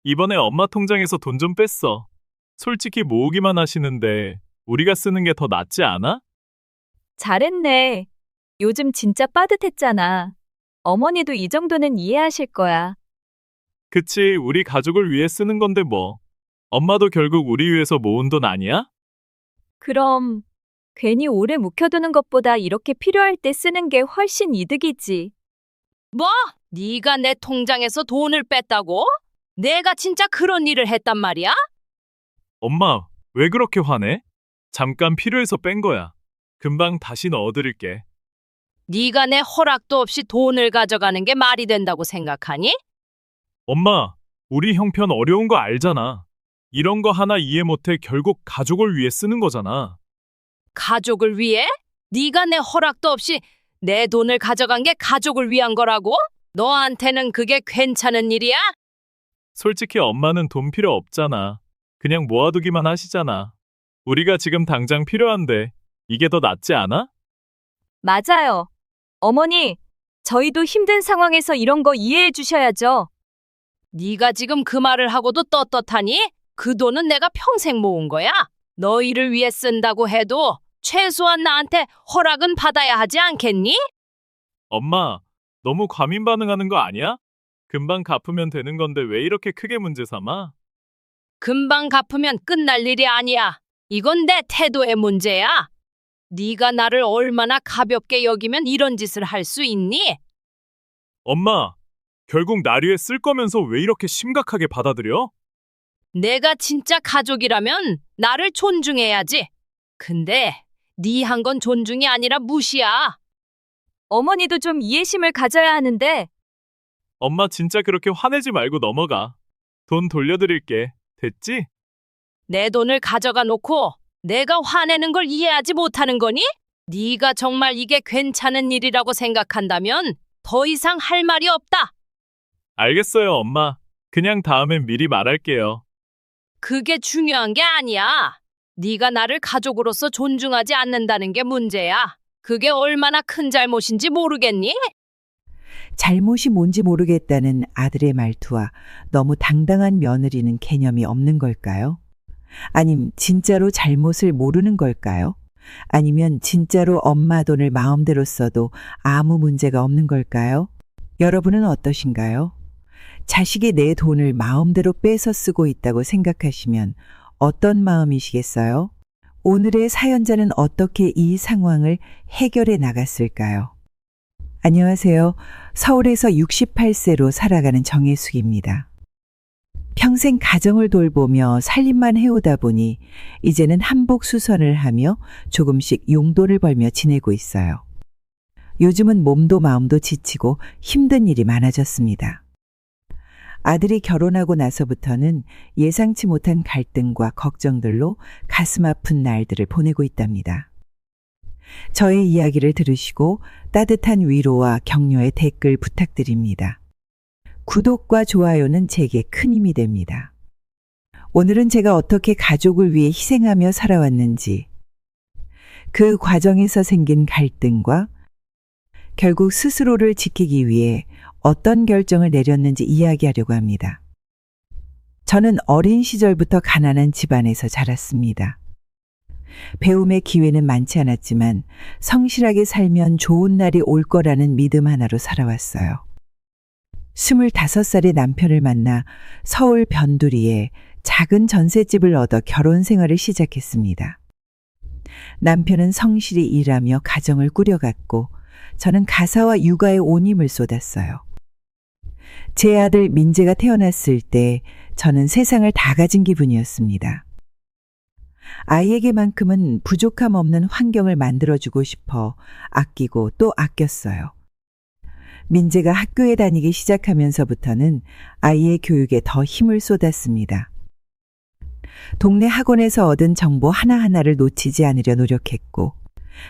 이번에 엄마 통장에서 돈 좀 뺐어. 솔직히 모으기만 하시는데 우리가 쓰는 게 더 낫지 않아? 잘했네. 요즘 진짜 빠듯했잖아. 어머니도 이 정도는 이해하실 거야. 그치, 우리 가족을 위해 쓰는 건데 뭐. 엄마도 결국 우리 위해서 모은 돈 아니야? 그럼 괜히 오래 묵혀두는 것보다 이렇게 필요할 때 쓰는 게 훨씬 이득이지. 뭐? 네가 내 통장에서 돈을 뺐다고? 내가 진짜 그런 일을 했단 말이야? 엄마, 왜 그렇게 화내? 잠깐 필요해서 뺀 거야. 금방 다시 넣어드릴게. 네가 내 허락도 없이 돈을 가져가는 게 말이 된다고 생각하니? 엄마, 우리 형편 어려운 거 알잖아. 이런 거 하나 이해 못해 결국 가족을 위해 쓰는 거잖아. 가족을 위해? 네가 내 허락도 없이 내 돈을 가져간 게 가족을 위한 거라고? 너한테는 그게 괜찮은 일이야? 솔직히 엄마는 돈 필요 없잖아. 그냥 모아두기만 하시잖아. 우리가 지금 당장 필요한데 이게 더 낫지 않아? 맞아요. 어머니, 저희도 힘든 상황에서 이런 거 이해해 주셔야죠. 네가 지금 그 말을 하고도 떳떳하니? 그 돈은 내가 평생 모은 거야. 너희를 위해 쓴다고 해도 최소한 나한테 허락은 받아야 하지 않겠니? 엄마, 너무 과민 반응하는 거 아니야? 금방 갚으면 되는 건데 왜 이렇게 크게 문제 삼아? 금방 갚으면 끝날 일이 아니야. 이건 내 태도의 문제야. 네가 나를 얼마나 가볍게 여기면 이런 짓을 할 수 있니? 엄마, 결국 날 위해 쓸 거면서 왜 이렇게 심각하게 받아들여? 내가 진짜 가족이라면 나를 존중해야지. 근데 네 한 건 존중이 아니라 무시야. 어머니도 좀 이해심을 가져야 하는데, 엄마 진짜 그렇게 화내지 말고 넘어가. 돈 돌려드릴게. 됐지? 내 돈을 가져가 놓고 내가 화내는 걸 이해하지 못하는 거니? 네가 정말 이게 괜찮은 일이라고 생각한다면 더 이상 할 말이 없다. 알겠어요, 엄마. 그냥 다음엔 미리 말할게요. 그게 중요한 게 아니야. 네가 나를 가족으로서 존중하지 않는다는 게 문제야. 그게 얼마나 큰 잘못인지 모르겠니? 잘못이 뭔지 모르겠다는 아들의 말투와 너무 당당한 며느리는 개념이 없는 걸까요? 아님 진짜로 잘못을 모르는 걸까요? 아니면 진짜로 엄마 돈을 마음대로 써도 아무 문제가 없는 걸까요? 여러분은 어떠신가요? 자식이 내 돈을 마음대로 빼서 쓰고 있다고 생각하시면 어떤 마음이시겠어요? 오늘의 사연자는 어떻게 이 상황을 해결해 나갔을까요? 안녕하세요. 서울에서 68세로 살아가는 정혜숙입니다. 평생 가정을 돌보며 살림만 해오다 보니 이제는 한복수선을 하며 조금씩 용돈을 벌며 지내고 있어요. 요즘은 몸도 마음도 지치고 힘든 일이 많아졌습니다. 아들이 결혼하고 나서부터는 예상치 못한 갈등과 걱정들로 가슴 아픈 날들을 보내고 있답니다. 저의 이야기를 들으시고 따뜻한 위로와 격려의 댓글 부탁드립니다. 구독과 좋아요는 제게 큰 힘이 됩니다. 오늘은 제가 어떻게 가족을 위해 희생하며 살아왔는지, 그 과정에서 생긴 갈등과 결국 스스로를 지키기 위해 어떤 결정을 내렸는지 이야기하려고 합니다. 저는 어린 시절부터 가난한 집안에서 자랐습니다. 배움의 기회는 많지 않았지만 성실하게 살면 좋은 날이 올 거라는 믿음 하나로 살아왔어요. 25살에 남편을 만나 서울 변두리에 작은 전셋집을 얻어 결혼 생활을 시작했습니다. 남편은 성실히 일하며 가정을 꾸려갔고 저는 가사와 육아에 온 힘을 쏟았어요. 제 아들 민재가 태어났을 때 저는 세상을 다 가진 기분이었습니다. 아이에게만큼은 부족함 없는 환경을 만들어주고 싶어 아끼고 또 아꼈어요. 민재가 학교에 다니기 시작하면서부터는 아이의 교육에 더 힘을 쏟았습니다. 동네 학원에서 얻은 정보 하나하나를 놓치지 않으려 노력했고,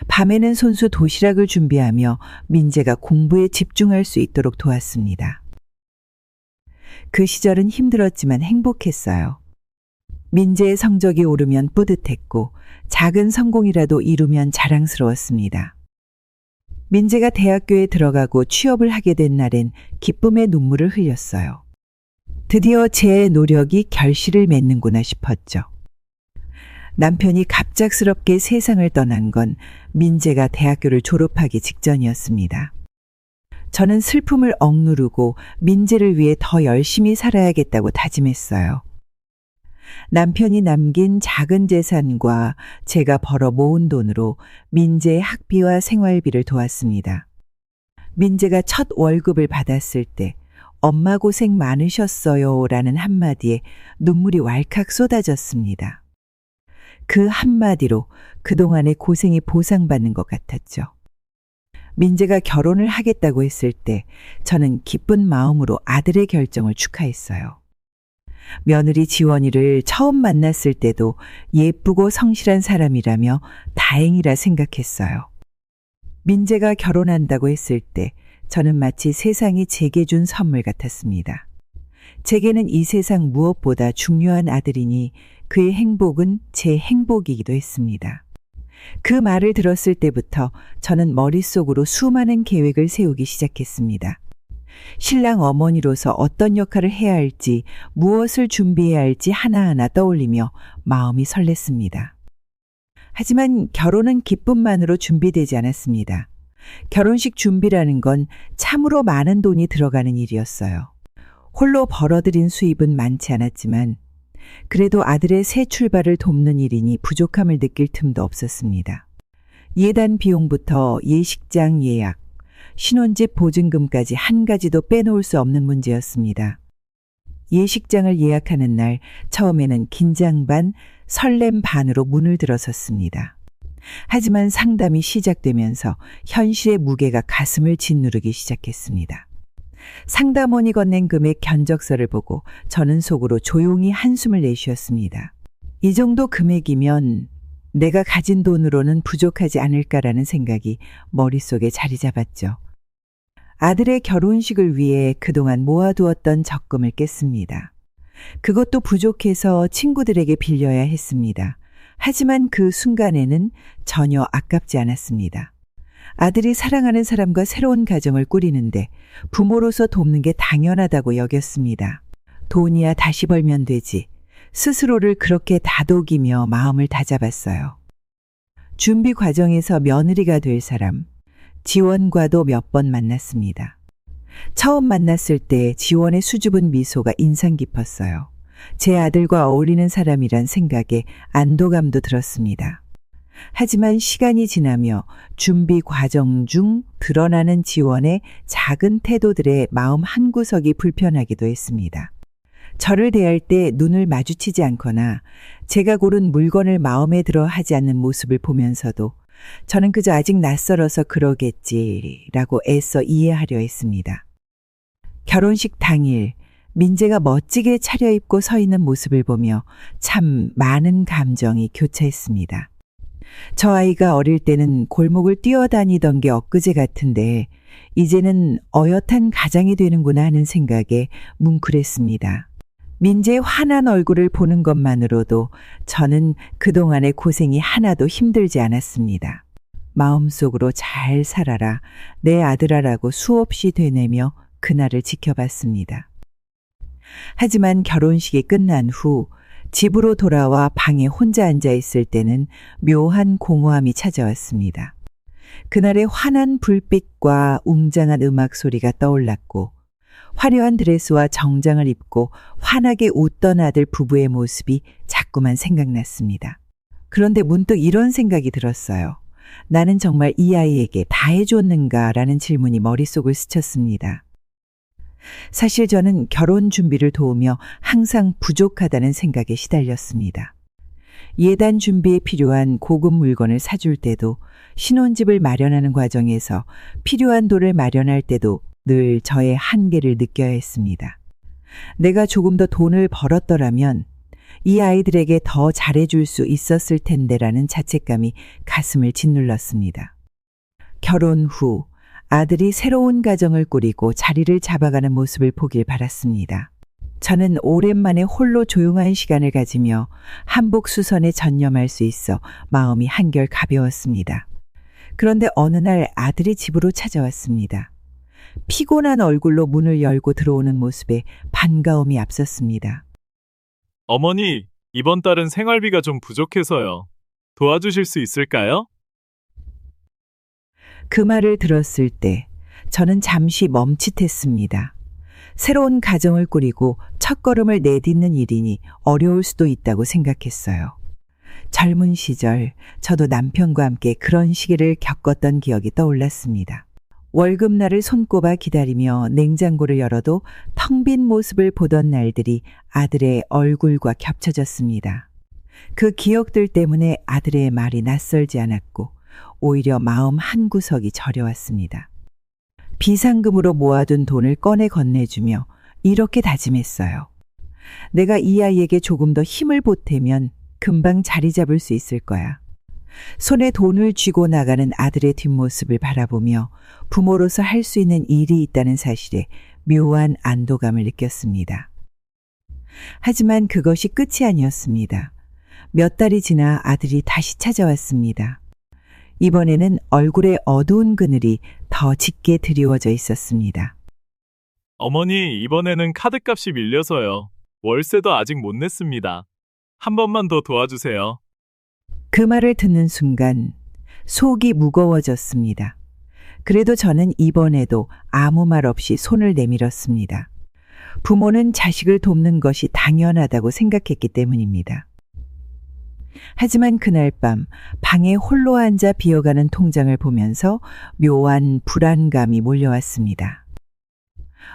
밤에는 손수 도시락을 준비하며 민재가 공부에 집중할 수 있도록 도왔습니다. 그 시절은 힘들었지만 행복했어요. 민재의 성적이 오르면 뿌듯했고 작은 성공이라도 이루면 자랑스러웠습니다. 민재가 대학교에 들어가고 취업을 하게 된 날엔 기쁨의 눈물을 흘렸어요. 드디어 제 노력이 결실을 맺는구나 싶었죠. 남편이 갑작스럽게 세상을 떠난 건 민재가 대학교를 졸업하기 직전이었습니다. 저는 슬픔을 억누르고 민재를 위해 더 열심히 살아야겠다고 다짐했어요. 남편이 남긴 작은 재산과 제가 벌어 모은 돈으로 민재의 학비와 생활비를 도왔습니다. 민재가 첫 월급을 받았을 때 엄마 고생 많으셨어요 라는 한마디에 눈물이 왈칵 쏟아졌습니다. 그 한마디로 그동안의 고생이 보상받는 것 같았죠. 민재가 결혼을 하겠다고 했을 때 저는 기쁜 마음으로 아들의 결정을 축하했어요. 며느리 지원이를 처음 만났을 때도 예쁘고 성실한 사람이라며 다행이라 생각했어요. 민재가 결혼한다고 했을 때 저는 마치 세상이 제게 준 선물 같았습니다. 제게는 이 세상 무엇보다 중요한 아들이니 그의 행복은 제 행복이기도 했습니다. 그 말을 들었을 때부터 저는 머릿속으로 수많은 계획을 세우기 시작했습니다. 신랑 어머니로서 어떤 역할을 해야 할지, 무엇을 준비해야 할지 하나하나 떠올리며 마음이 설렜습니다. 하지만 결혼은 기쁨만으로 준비되지 않았습니다. 결혼식 준비라는 건 참으로 많은 돈이 들어가는 일이었어요. 홀로 벌어들인 수입은 많지 않았지만 그래도 아들의 새 출발을 돕는 일이니 부족함을 느낄 틈도 없었습니다. 예단 비용부터 예식장 예약, 신혼집 보증금까지 한 가지도 빼놓을 수 없는 문제였습니다. 예식장을 예약하는 날 처음에는 긴장 반, 설렘 반으로 문을 들어섰습니다. 하지만 상담이 시작되면서 현실의 무게가 가슴을 짓누르기 시작했습니다. 상담원이 건넨 금액 견적서를 보고 저는 속으로 조용히 한숨을 내쉬었습니다. 이 정도 금액이면 내가 가진 돈으로는 부족하지 않을까라는 생각이 머릿속에 자리 잡았죠. 아들의 결혼식을 위해 그동안 모아두었던 적금을 깼습니다. 그것도 부족해서 친구들에게 빌려야 했습니다. 하지만 그 순간에는 전혀 아깝지 않았습니다. 아들이 사랑하는 사람과 새로운 가정을 꾸리는데 부모로서 돕는 게 당연하다고 여겼습니다. 돈이야 다시 벌면 되지. 스스로를 그렇게 다독이며 마음을 다잡았어요. 준비 과정에서 며느리가 될 사람, 지원과도 몇 번 만났습니다. 처음 만났을 때 지원의 수줍은 미소가 인상 깊었어요. 제 아들과 어울리는 사람이란 생각에 안도감도 들었습니다. 하지만 시간이 지나며 준비 과정 중 드러나는 지원의 작은 태도들의 마음 한구석이 불편하기도 했습니다. 저를 대할 때 눈을 마주치지 않거나 제가 고른 물건을 마음에 들어 하지 않는 모습을 보면서도 저는 그저 아직 낯설어서 그러겠지라고 애써 이해하려 했습니다. 결혼식 당일 민재가 멋지게 차려입고 서 있는 모습을 보며 참 많은 감정이 교차했습니다. 저 아이가 어릴 때는 골목을 뛰어다니던 게 엊그제 같은데 이제는 어엿한 가장이 되는구나 하는 생각에 뭉클했습니다. 민재의 환한 얼굴을 보는 것만으로도 저는 그동안의 고생이 하나도 힘들지 않았습니다. 마음속으로 잘 살아라, 내 아들아라고 수없이 되뇌며 그날을 지켜봤습니다. 하지만 결혼식이 끝난 후 집으로 돌아와 방에 혼자 앉아 있을 때는 묘한 공허함이 찾아왔습니다. 그날의 환한 불빛과 웅장한 음악 소리가 떠올랐고 화려한 드레스와 정장을 입고 환하게 웃던 아들 부부의 모습이 자꾸만 생각났습니다. 그런데 문득 이런 생각이 들었어요. 나는 정말 이 아이에게 다 해줬는가라는 질문이 머릿속을 스쳤습니다. 사실 저는 결혼 준비를 도우며 항상 부족하다는 생각에 시달렸습니다. 예단 준비에 필요한 고급 물건을 사줄 때도 신혼집을 마련하는 과정에서 필요한 돈을 마련할 때도 늘 저의 한계를 느껴야 했습니다. 내가 조금 더 돈을 벌었더라면 이 아이들에게 더 잘해줄 수 있었을 텐데라는 자책감이 가슴을 짓눌렀습니다. 결혼 후 아들이 새로운 가정을 꾸리고 자리를 잡아가는 모습을 보길 바랐습니다. 저는 오랜만에 홀로 조용한 시간을 가지며 한복수선에 전념할 수 있어 마음이 한결 가벼웠습니다. 그런데 어느 날 아들이 집으로 찾아왔습니다. 피곤한 얼굴로 문을 열고 들어오는 모습에 반가움이 앞섰습니다. 어머니, 이번 달은 생활비가 좀 부족해서요. 도와주실 수 있을까요? 그 말을 들었을 때 저는 잠시 멈칫했습니다. 새로운 가정을 꾸리고 첫걸음을 내딛는 일이니 어려울 수도 있다고 생각했어요. 젊은 시절 저도 남편과 함께 그런 시기를 겪었던 기억이 떠올랐습니다. 월급날을 손꼽아 기다리며 냉장고를 열어도 텅 빈 모습을 보던 날들이 아들의 얼굴과 겹쳐졌습니다. 그 기억들 때문에 아들의 말이 낯설지 않았고 오히려 마음 한구석이 저려왔습니다. 비상금으로 모아둔 돈을 꺼내 건네주며 이렇게 다짐했어요. 내가 이 아이에게 조금 더 힘을 보태면 금방 자리 잡을 수 있을 거야. 손에 돈을 쥐고 나가는 아들의 뒷모습을 바라보며 부모로서 할 수 있는 일이 있다는 사실에 묘한 안도감을 느꼈습니다. 하지만 그것이 끝이 아니었습니다. 몇 달이 지나 아들이 다시 찾아왔습니다. 이번에는 얼굴에 어두운 그늘이 더 짙게 드리워져 있었습니다. 어머니, 이번에는 카드값이 밀려서요. 월세도 아직 못 냈습니다. 한 번만 더 도와주세요. 그 말을 듣는 순간 속이 무거워졌습니다. 그래도 저는 이번에도 아무 말 없이 손을 내밀었습니다. 부모는 자식을 돕는 것이 당연하다고 생각했기 때문입니다. 하지만 그날 밤 방에 홀로 앉아 비어가는 통장을 보면서 묘한 불안감이 몰려왔습니다.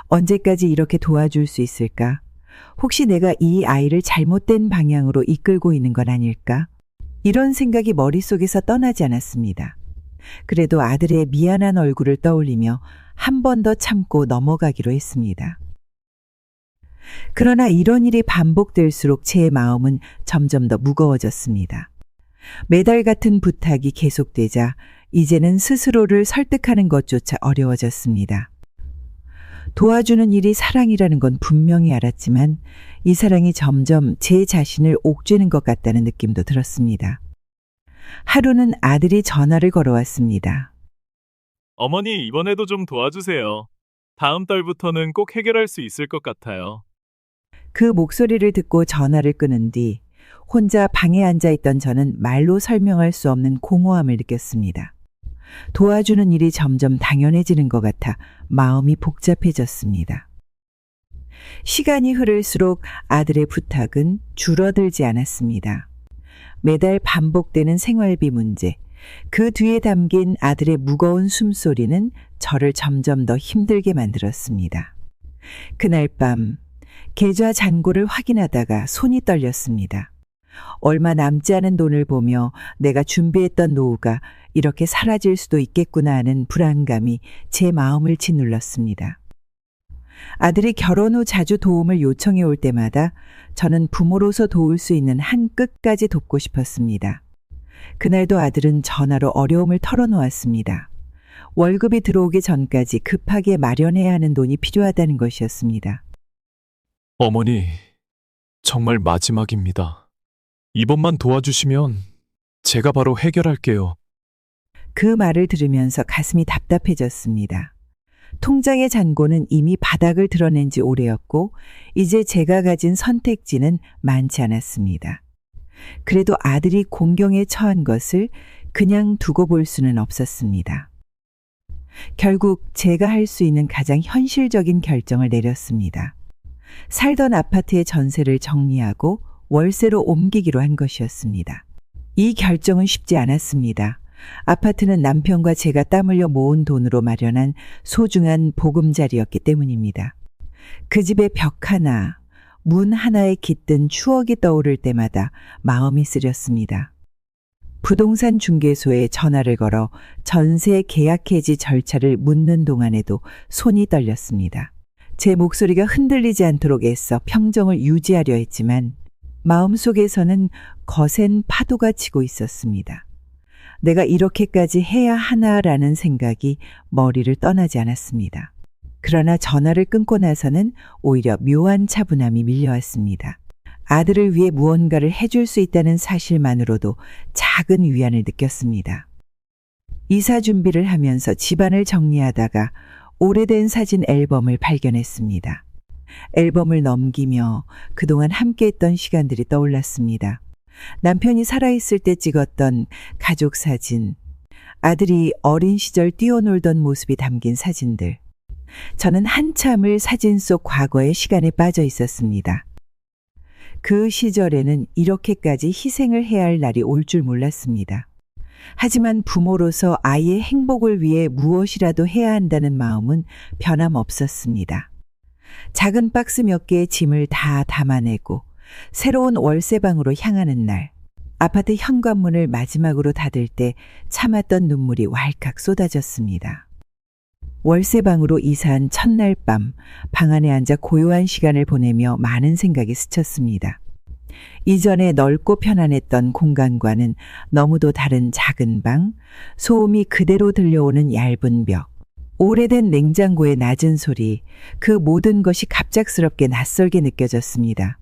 언제까지 이렇게 도와줄 수 있을까? 혹시 내가 이 아이를 잘못된 방향으로 이끌고 있는 건 아닐까? 이런 생각이 머릿속에서 떠나지 않았습니다. 그래도 아들의 미안한 얼굴을 떠올리며 한 번 더 참고 넘어가기로 했습니다. 그러나 이런 일이 반복될수록 제 마음은 점점 더 무거워졌습니다. 매달 같은 부탁이 계속되자 이제는 스스로를 설득하는 것조차 어려워졌습니다. 도와주는 일이 사랑이라는 건 분명히 알았지만 이 사랑이 점점 제 자신을 옥죄는 것 같다는 느낌도 들었습니다. 하루는 아들이 전화를 걸어왔습니다. 어머니, 이번에도 좀 도와주세요. 다음 달부터는 꼭 해결할 수 있을 것 같아요. 그 목소리를 듣고 전화를 끊은 뒤 혼자 방에 앉아 있던 저는 말로 설명할 수 없는 공허함을 느꼈습니다. 도와주는 일이 점점 당연해지는 것 같아 마음이 복잡해졌습니다. 시간이 흐를수록 아들의 부탁은 줄어들지 않았습니다. 매달 반복되는 생활비 문제, 그 뒤에 담긴 아들의 무거운 숨소리는 저를 점점 더 힘들게 만들었습니다. 그날 밤 계좌 잔고를 확인하다가 손이 떨렸습니다. 얼마 남지 않은 돈을 보며 내가 준비했던 노후가 이렇게 사라질 수도 있겠구나 하는 불안감이 제 마음을 짓눌렀습니다. 아들이 결혼 후 자주 도움을 요청해 올 때마다 저는 부모로서 도울 수 있는 한 끝까지 돕고 싶었습니다. 그날도 아들은 전화로 어려움을 털어놓았습니다. 월급이 들어오기 전까지 급하게 마련해야 하는 돈이 필요하다는 것이었습니다. 어머니, 정말 마지막입니다. 이번만 도와주시면 제가 바로 해결할게요. 그 말을 들으면서 가슴이 답답해졌습니다. 통장의 잔고는 이미 바닥을 드러낸 지 오래였고 이제 제가 가진 선택지는 많지 않았습니다. 그래도 아들이 공경에 처한 것을 그냥 두고 볼 수는 없었습니다. 결국 제가 할 수 있는 가장 현실적인 결정을 내렸습니다. 살던 아파트의 전세를 정리하고 월세로 옮기기로 한 것이었습니다. 이 결정은 쉽지 않았습니다. 아파트는 남편과 제가 땀 흘려 모은 돈으로 마련한 소중한 보금자리였기 때문입니다. 그 집의 벽 하나, 문 하나에 깃든 추억이 떠오를 때마다 마음이 쓰렸습니다. 부동산 중개소에 전화를 걸어 전세 계약 해지 절차를 묻는 동안에도 손이 떨렸습니다. 제 목소리가 흔들리지 않도록 애써 평정을 유지하려 했지만 마음속에서는 거센 파도가 치고 있었습니다. 내가 이렇게까지 해야 하나라는 생각이 머리를 떠나지 않았습니다. 그러나 전화를 끊고 나서는 오히려 묘한 차분함이 밀려왔습니다. 아들을 위해 무언가를 해줄 수 있다는 사실만으로도 작은 위안을 느꼈습니다. 이사 준비를 하면서 집안을 정리하다가 오래된 사진 앨범을 발견했습니다. 앨범을 넘기며 그동안 함께했던 시간들이 떠올랐습니다. 남편이 살아있을 때 찍었던 가족 사진, 아들이 어린 시절 뛰어놀던 모습이 담긴 사진들. 저는 한참을 사진 속 과거의 시간에 빠져 있었습니다. 그 시절에는 이렇게까지 희생을 해야 할 날이 올 줄 몰랐습니다. 하지만 부모로서 아이의 행복을 위해 무엇이라도 해야 한다는 마음은 변함없었습니다. 작은 박스 몇 개의 짐을 다 담아내고 새로운 월세방으로 향하는 날, 아파트 현관문을 마지막으로 닫을 때 참았던 눈물이 왈칵 쏟아졌습니다. 월세방으로 이사한 첫날 밤, 방 안에 앉아 고요한 시간을 보내며 많은 생각이 스쳤습니다. 이전에 넓고 편안했던 공간과는 너무도 다른 작은 방, 소음이 그대로 들려오는 얇은 벽, 오래된 냉장고의 낮은 소리, 그 모든 것이 갑작스럽게 낯설게 느껴졌습니다.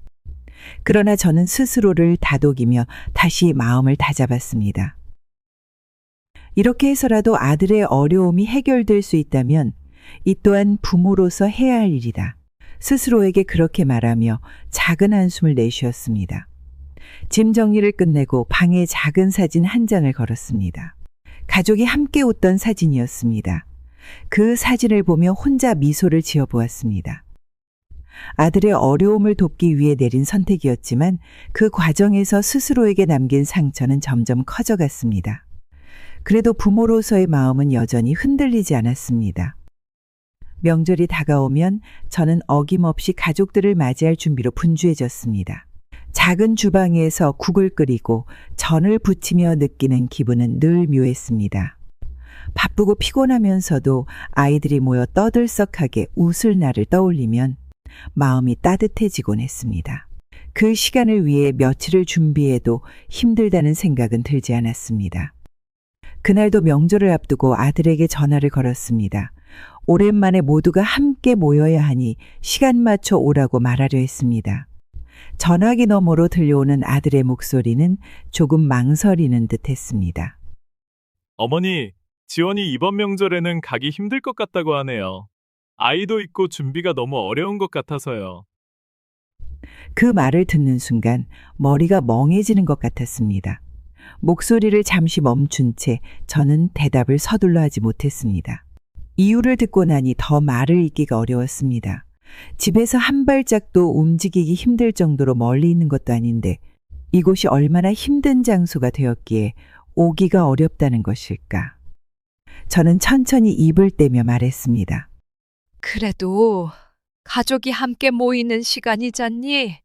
그러나 저는 스스로를 다독이며 다시 마음을 다잡았습니다. 이렇게 해서라도 아들의 어려움이 해결될 수 있다면 이 또한 부모로서 해야 할 일이다. 스스로에게 그렇게 말하며 작은 한숨을 내쉬었습니다. 짐 정리를 끝내고 방에 작은 사진 한 장을 걸었습니다. 가족이 함께 웃던 사진이었습니다. 그 사진을 보며 혼자 미소를 지어보았습니다. 아들의 어려움을 돕기 위해 내린 선택이었지만 그 과정에서 스스로에게 남긴 상처는 점점 커져갔습니다. 그래도 부모로서의 마음은 여전히 흔들리지 않았습니다. 명절이 다가오면 저는 어김없이 가족들을 맞이할 준비로 분주해졌습니다. 작은 주방에서 국을 끓이고 전을 부치며 느끼는 기분은 늘 묘했습니다. 바쁘고 피곤하면서도 아이들이 모여 떠들썩하게 웃을 날을 떠올리면 마음이 따뜻해지곤 했습니다. 그 시간을 위해 며칠을 준비해도 힘들다는 생각은 들지 않았습니다. 그날도 명절을 앞두고 아들에게 전화를 걸었습니다. 오랜만에 모두가 함께 모여야 하니 시간 맞춰 오라고 말하려 했습니다. 전화기 너머로 들려오는 아들의 목소리는 조금 망설이는 듯 했습니다. 어머니, 지원이 이번 명절에는 가기 힘들 것 같다고 하네요. 아이도 있고 준비가 너무 어려운 것 같아서요. 그 말을 듣는 순간 머리가 멍해지는 것 같았습니다. 목소리를 잠시 멈춘 채 저는 대답을 서둘러 하지 못했습니다. 이유를 듣고 나니 더 말을 잇기가 어려웠습니다. 집에서 한 발짝도 움직이기 힘들 정도로 멀리 있는 것도 아닌데 이곳이 얼마나 힘든 장소가 되었기에 오기가 어렵다는 것일까. 저는 천천히 입을 떼며 말했습니다. 그래도 가족이 함께 모이는 시간이잖니.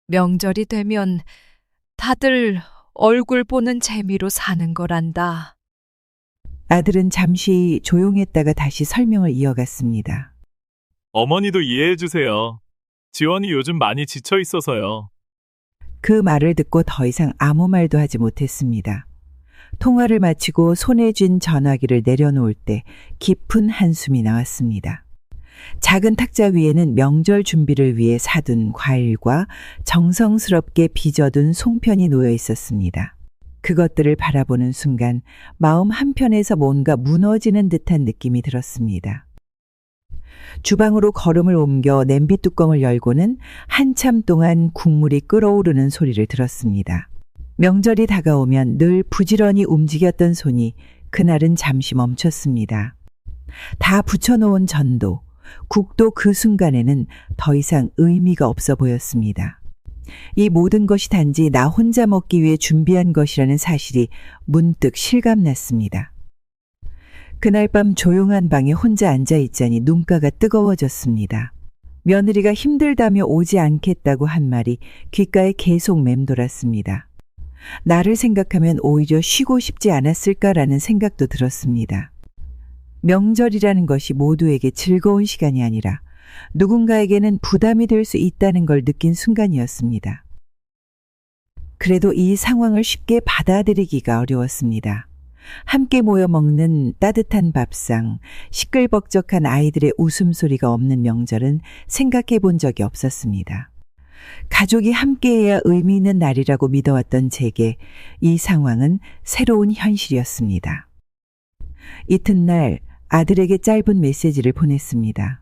명절이 되면 다들 얼굴 보는 재미로 사는 거란다. 아들은 잠시 조용했다가 다시 설명을 이어갔습니다. 어머니도 이해해 주세요. 지원이 요즘 많이 지쳐 있어서요. 그 말을 듣고 더 이상 아무 말도 하지 못했습니다. 통화를 마치고 손에 쥔 전화기를 내려놓을 때 깊은 한숨이 나왔습니다. 작은 탁자 위에는 명절 준비를 위해 사둔 과일과 정성스럽게 빚어둔 송편이 놓여 있었습니다. 그것들을 바라보는 순간 마음 한편에서 뭔가 무너지는 듯한 느낌이 들었습니다. 주방으로 걸음을 옮겨 냄비 뚜껑을 열고는 한참 동안 국물이 끓어오르는 소리를 들었습니다. 명절이 다가오면 늘 부지런히 움직였던 손이 그날은 잠시 멈췄습니다. 다 붙여놓은 전도, 국도 그 순간에는 더 이상 의미가 없어 보였습니다. 이 모든 것이 단지 나 혼자 먹기 위해 준비한 것이라는 사실이 문득 실감났습니다. 그날 밤 조용한 방에 혼자 앉아 있자니 눈가가 뜨거워졌습니다. 며느리가 힘들다며 오지 않겠다고 한 말이 귓가에 계속 맴돌았습니다. 나를 생각하면 오히려 쉬고 싶지 않았을까라는 생각도 들었습니다. 명절이라는 것이 모두에게 즐거운 시간이 아니라 누군가에게는 부담이 될 수 있다는 걸 느낀 순간이었습니다. 그래도 이 상황을 쉽게 받아들이기가 어려웠습니다. 함께 모여 먹는 따뜻한 밥상, 시끌벅적한 아이들의 웃음소리가 없는 명절은 생각해 본 적이 없었습니다. 가족이 함께해야 의미 있는 날이라고 믿어왔던 제게 이 상황은 새로운 현실이었습니다. 이튿날 아들에게 짧은 메시지를 보냈습니다.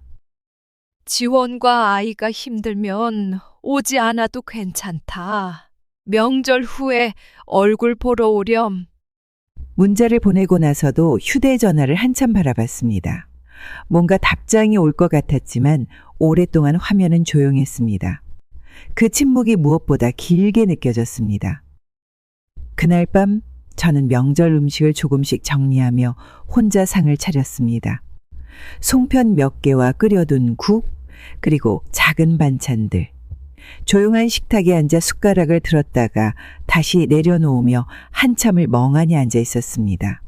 지원과 아이가 힘들면 오지 않아도 괜찮다. 명절 후에 얼굴 보러 오렴. 문자를 보내고 나서도 휴대전화를 한참 바라봤습니다. 뭔가 답장이 올 것 같았지만 오랫동안 화면은 조용했습니다. 그 침묵이 무엇보다 길게 느껴졌습니다. 그날 밤 저는 명절 음식을 조금씩 정리하며 혼자 상을 차렸습니다. 송편 몇 개와 끓여둔 국, 그리고 작은 반찬들. 조용한 식탁에 앉아 숟가락을 들었다가 다시 내려놓으며 한참을 멍하니 앉아 있었습니다.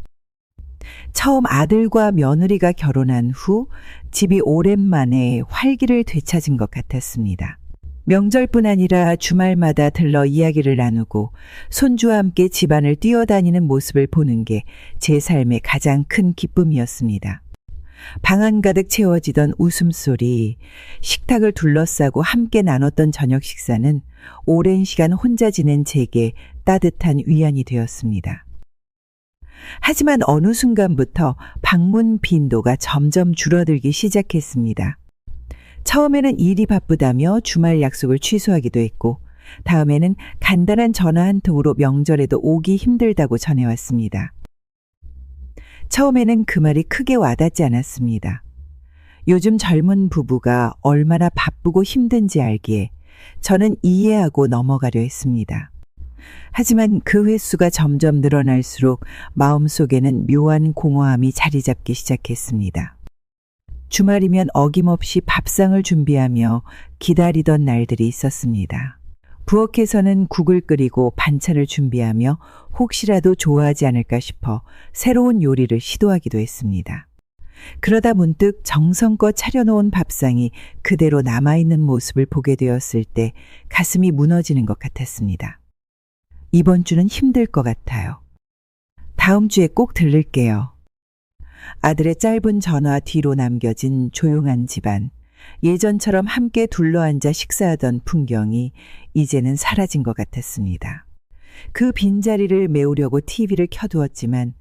처음 아들과 며느리가 결혼한 후 집이 오랜만에 활기를 되찾은 것 같았습니다. 명절뿐 아니라 주말마다 들러 이야기를 나누고 손주와 함께 집안을 뛰어다니는 모습을 보는 게 제 삶의 가장 큰 기쁨이었습니다. 방 안 가득 채워지던 웃음소리, 식탁을 둘러싸고 함께 나눴던 저녁 식사는 오랜 시간 혼자 지낸 제게 따뜻한 위안이 되었습니다. 하지만 어느 순간부터 방문 빈도가 점점 줄어들기 시작했습니다. 처음에는 일이 바쁘다며 주말 약속을 취소하기도 했고, 다음에는 간단한 전화 한 통으로 명절에도 오기 힘들다고 전해왔습니다. 처음에는 그 말이 크게 와닿지 않았습니다. 요즘 젊은 부부가 얼마나 바쁘고 힘든지 알기에 저는 이해하고 넘어가려 했습니다. 하지만 그 횟수가 점점 늘어날수록 마음속에는 묘한 공허함이 자리 잡기 시작했습니다. 주말이면 어김없이 밥상을 준비하며 기다리던 날들이 있었습니다. 부엌에서는 국을 끓이고 반찬을 준비하며 혹시라도 좋아하지 않을까 싶어 새로운 요리를 시도하기도 했습니다. 그러다 문득 정성껏 차려놓은 밥상이 그대로 남아있는 모습을 보게 되었을 때 가슴이 무너지는 것 같았습니다. 이번 주는 힘들 것 같아요. 다음 주에 꼭 들를게요. 아들의 짧은 전화 뒤로 남겨진 조용한 집안, 예전처럼 함께 둘러앉아 식사하던 풍경이 이제는 사라진 것 같았습니다. 그 빈자리를 메우려고 TV를 켜두었지만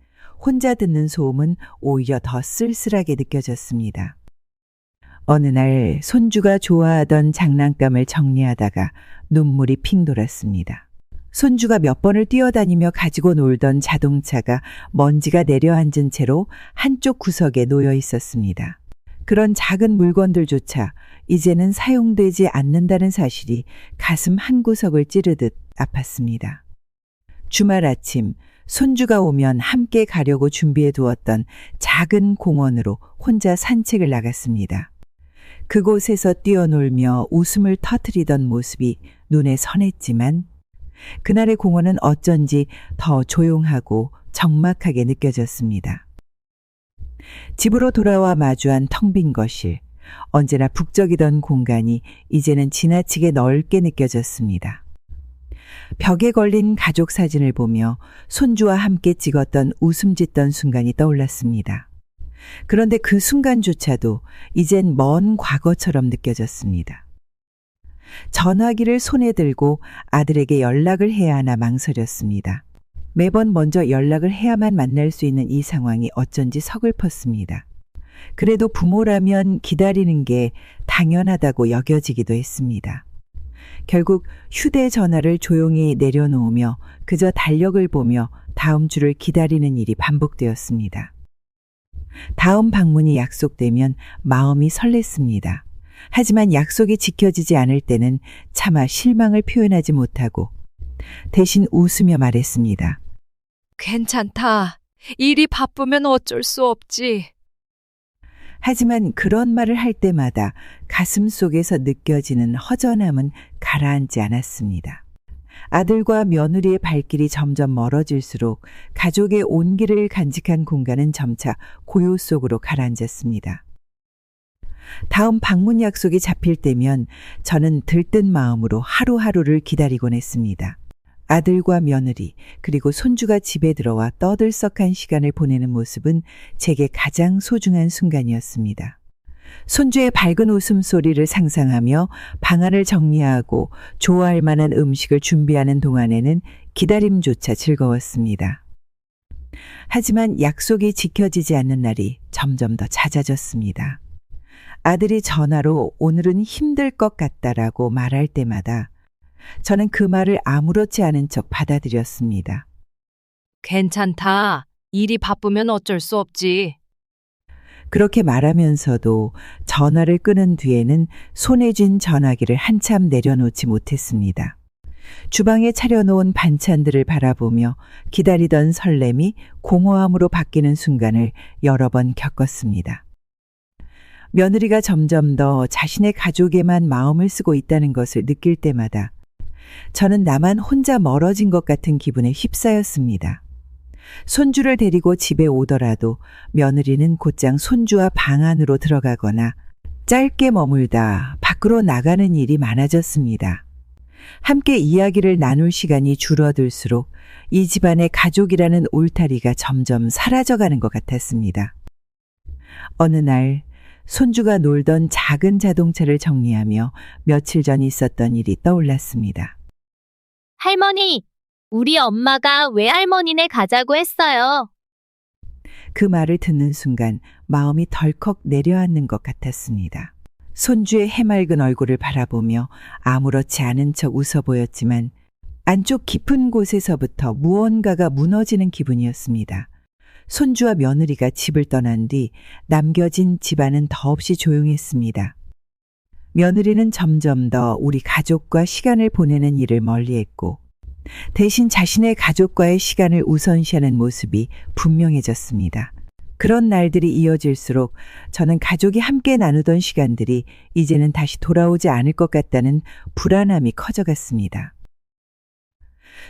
혼자 듣는 소음은 오히려 더 쓸쓸하게 느껴졌습니다. 어느 날 손주가 좋아하던 장난감을 정리하다가 눈물이 핑 돌았습니다. 손주가 몇 번을 뛰어다니며 가지고 놀던 자동차가 먼지가 내려앉은 채로 한쪽 구석에 놓여 있었습니다. 그런 작은 물건들조차 이제는 사용되지 않는다는 사실이 가슴 한구석을 찌르듯 아팠습니다. 주말 아침 손주가 오면 함께 가려고 준비해 두었던 작은 공원으로 혼자 산책을 나갔습니다. 그곳에서 뛰어놀며 웃음을 터뜨리던 모습이 눈에 선했지만 그날의 공원은 어쩐지 더 조용하고 적막하게 느껴졌습니다. 집으로 돌아와 마주한 텅 빈 거실, 언제나 북적이던 공간이 이제는 지나치게 넓게 느껴졌습니다. 벽에 걸린 가족 사진을 보며 손주와 함께 찍었던 웃음 짓던 순간이 떠올랐습니다. 그런데 그 순간조차도 이젠 먼 과거처럼 느껴졌습니다. 전화기를 손에 들고 아들에게 연락을 해야 하나 망설였습니다. 매번 먼저 연락을 해야만 만날 수 있는 이 상황이 어쩐지 서글펐습니다. 그래도 부모라면 기다리는 게 당연하다고 여겨지기도 했습니다. 결국 휴대전화를 조용히 내려놓으며 그저 달력을 보며 다음 주를 기다리는 일이 반복되었습니다. 다음 방문이 약속되면 마음이 설렜습니다. 하지만 약속이 지켜지지 않을 때는 차마 실망을 표현하지 못하고 대신 웃으며 말했습니다. 괜찮다. 일이 바쁘면 어쩔 수 없지. 하지만 그런 말을 할 때마다 가슴 속에서 느껴지는 허전함은 가라앉지 않았습니다. 아들과 며느리의 발길이 점점 멀어질수록 가족의 온기를 간직한 공간은 점차 고요 속으로 가라앉았습니다. 다음 방문 약속이 잡힐 때면 저는 들뜬 마음으로 하루하루를 기다리곤 했습니다. 아들과 며느리 그리고 손주가 집에 들어와 떠들썩한 시간을 보내는 모습은 제게 가장 소중한 순간이었습니다. 손주의 밝은 웃음소리를 상상하며 방안을 정리하고 좋아할 만한 음식을 준비하는 동안에는 기다림조차 즐거웠습니다. 하지만 약속이 지켜지지 않는 날이 점점 더 잦아졌습니다. 아들이 전화로 오늘은 힘들 것 같다라고 말할 때마다 저는 그 말을 아무렇지 않은 척 받아들였습니다. 괜찮다. 일이 바쁘면 어쩔 수 없지. 그렇게 말하면서도 전화를 끊은 뒤에는 손에 쥔 전화기를 한참 내려놓지 못했습니다. 주방에 차려놓은 반찬들을 바라보며 기다리던 설렘이 공허함으로 바뀌는 순간을 여러 번 겪었습니다. 며느리가 점점 더 자신의 가족에만 마음을 쓰고 있다는 것을 느낄 때마다 저는 나만 혼자 멀어진 것 같은 기분에 휩싸였습니다. 손주를 데리고 집에 오더라도 며느리는 곧장 손주와 방 안으로 들어가거나 짧게 머물다 밖으로 나가는 일이 많아졌습니다. 함께 이야기를 나눌 시간이 줄어들수록 이 집안의 가족이라는 울타리가 점점 사라져가는 것 같았습니다. 어느 날 손주가 놀던 작은 자동차를 정리하며 며칠 전 있었던 일이 떠올랐습니다. 할머니, 우리 엄마가 외할머니네 가자고 했어요. 그 말을 듣는 순간 마음이 덜컥 내려앉는 것 같았습니다. 손주의 해맑은 얼굴을 바라보며 아무렇지 않은 척 웃어 보였지만 안쪽 깊은 곳에서부터 무언가가 무너지는 기분이었습니다. 손주와 며느리가 집을 떠난 뒤 남겨진 집안은 더없이 조용했습니다. 며느리는 점점 더 우리 가족과 시간을 보내는 일을 멀리했고 대신 자신의 가족과의 시간을 우선시하는 모습이 분명해졌습니다. 그런 날들이 이어질수록 저는 가족이 함께 나누던 시간들이 이제는 다시 돌아오지 않을 것 같다는 불안함이 커져갔습니다.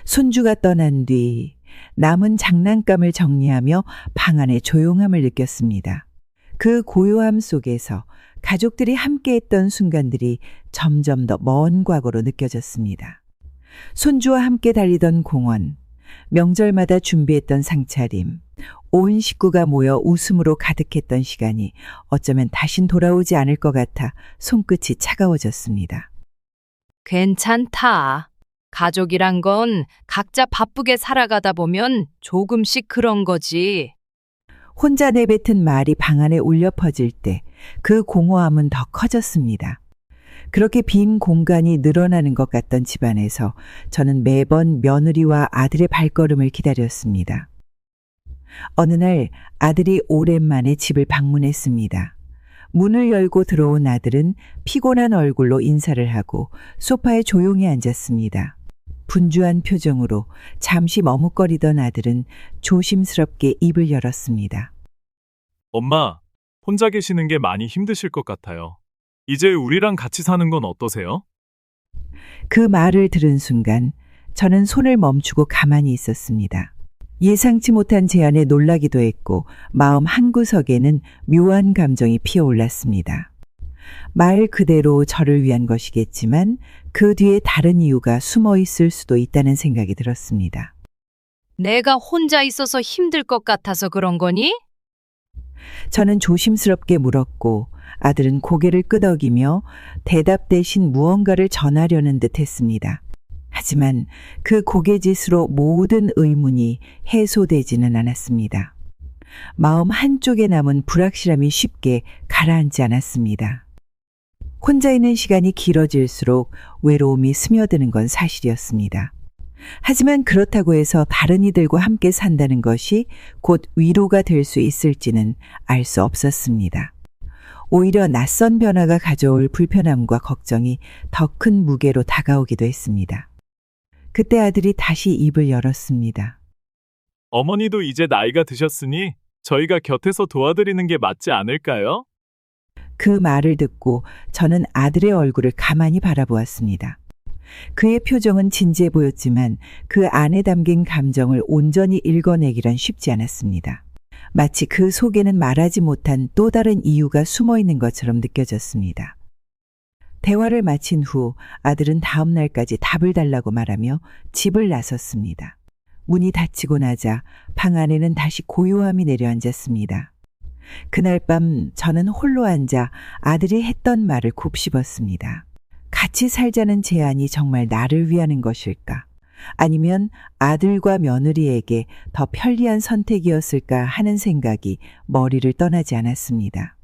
손주가 떠난 뒤 남은 장난감을 정리하며 방 안의 조용함을 느꼈습니다. 그 고요함 속에서 가족들이 함께했던 순간들이 점점 더 먼 과거로 느껴졌습니다. 손주와 함께 달리던 공원, 명절마다 준비했던 상차림, 온 식구가 모여 웃음으로 가득했던 시간이 어쩌면 다신 돌아오지 않을 것 같아 손끝이 차가워졌습니다. 괜찮다. 가족이란 건 각자 바쁘게 살아가다 보면 조금씩 그런 거지. 혼자 내뱉은 말이 방 안에 울려 퍼질 때 그 공허함은 더 커졌습니다. 그렇게 빈 공간이 늘어나는 것 같던 집안에서 저는 매번 며느리와 아들의 발걸음을 기다렸습니다. 어느 날 아들이 오랜만에 집을 방문했습니다. 문을 열고 들어온 아들은 피곤한 얼굴로 인사를 하고 소파에 조용히 앉았습니다. 분주한 표정으로 잠시 머뭇거리던 아들은 조심스럽게 입을 열었습니다. 엄마, 혼자 계시는 게 많이 힘드실 것 같아요. 이제 우리랑 같이 사는 건 어떠세요? 그 말을 들은 순간 저는 손을 멈추고 가만히 있었습니다. 예상치 못한 제안에 놀라기도 했고 마음 한구석에는 묘한 감정이 피어올랐습니다. 말 그대로 저를 위한 것이겠지만 그 뒤에 다른 이유가 숨어 있을 수도 있다는 생각이 들었습니다. 내가 혼자 있어서 힘들 것 같아서 그런 거니? 저는 조심스럽게 물었고 아들은 고개를 끄덕이며 대답 대신 무언가를 전하려는 듯 했습니다. 하지만 그 고개짓으로 모든 의문이 해소되지는 않았습니다. 마음 한쪽에 남은 불확실함이 쉽게 가라앉지 않았습니다. 혼자 있는 시간이 길어질수록 외로움이 스며드는 건 사실이었습니다. 하지만 그렇다고 해서 다른 이들과 함께 산다는 것이 곧 위로가 될 수 있을지는 알 수 없었습니다. 오히려 낯선 변화가 가져올 불편함과 걱정이 더 큰 무게로 다가오기도 했습니다. 그때 아들이 다시 입을 열었습니다. 어머니도 이제 나이가 드셨으니 저희가 곁에서 도와드리는 게 맞지 않을까요? 그 말을 듣고 저는 아들의 얼굴을 가만히 바라보았습니다. 그의 표정은 진지해 보였지만 그 안에 담긴 감정을 온전히 읽어내기란 쉽지 않았습니다. 마치 그 속에는 말하지 못한 또 다른 이유가 숨어 있는 것처럼 느껴졌습니다. 대화를 마친 후 아들은 다음 날까지 답을 달라고 말하며 집을 나섰습니다. 문이 닫히고 나자 방 안에는 다시 고요함이 내려앉았습니다. 그날 밤 저는 홀로 앉아 아들이 했던 말을 곱씹었습니다. 같이 살자는 제안이 정말 나를 위하는 것일까? 아니면 아들과 며느리에게 더 편리한 선택이었을까 하는 생각이 머리를 떠나지 않았습니다.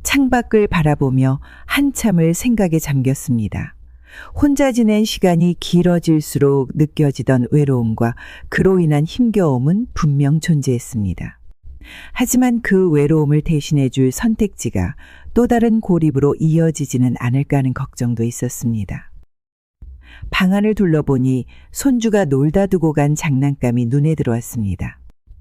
창밖을 바라보며 한참을 생각에 잠겼습니다. 혼자 지낸 시간이 길어질수록 느껴지던 외로움과 그로 인한 힘겨움은 분명 존재했습니다. 하지만 그 외로움을 대신해 줄 선택지가 또 다른 고립으로 이어지지는 않을까 하는 걱정도 있었습니다. 방 안을 둘러보니 손주가 놀다 두고 간 장난감이 눈에 들어왔습니다.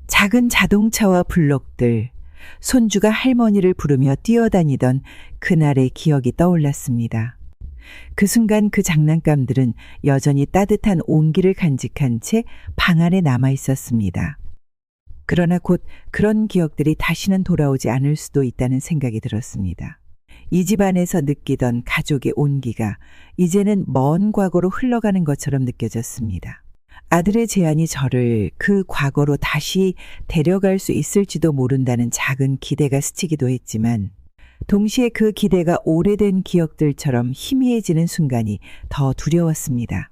작은 자동차와 블록들, 손주가 할머니를 부르며 뛰어다니던 그날의 기억이 떠올랐습니다. 그 순간 그 장난감들은 여전히 따뜻한 온기를 간직한 채 방 안에 남아 있었습니다. 그러나 곧 그런 기억들이 다시는 돌아오지 않을 수도 있다는 생각이 들었습니다. 이 집 안에서 느끼던 가족의 온기가 이제는 먼 과거로 흘러가는 것처럼 느껴졌습니다. 아들의 제안이 저를 그 과거로 다시 데려갈 수 있을지도 모른다는 작은 기대가 스치기도 했지만 동시에 그 기대가 오래된 기억들처럼 희미해지는 순간이 더 두려웠습니다.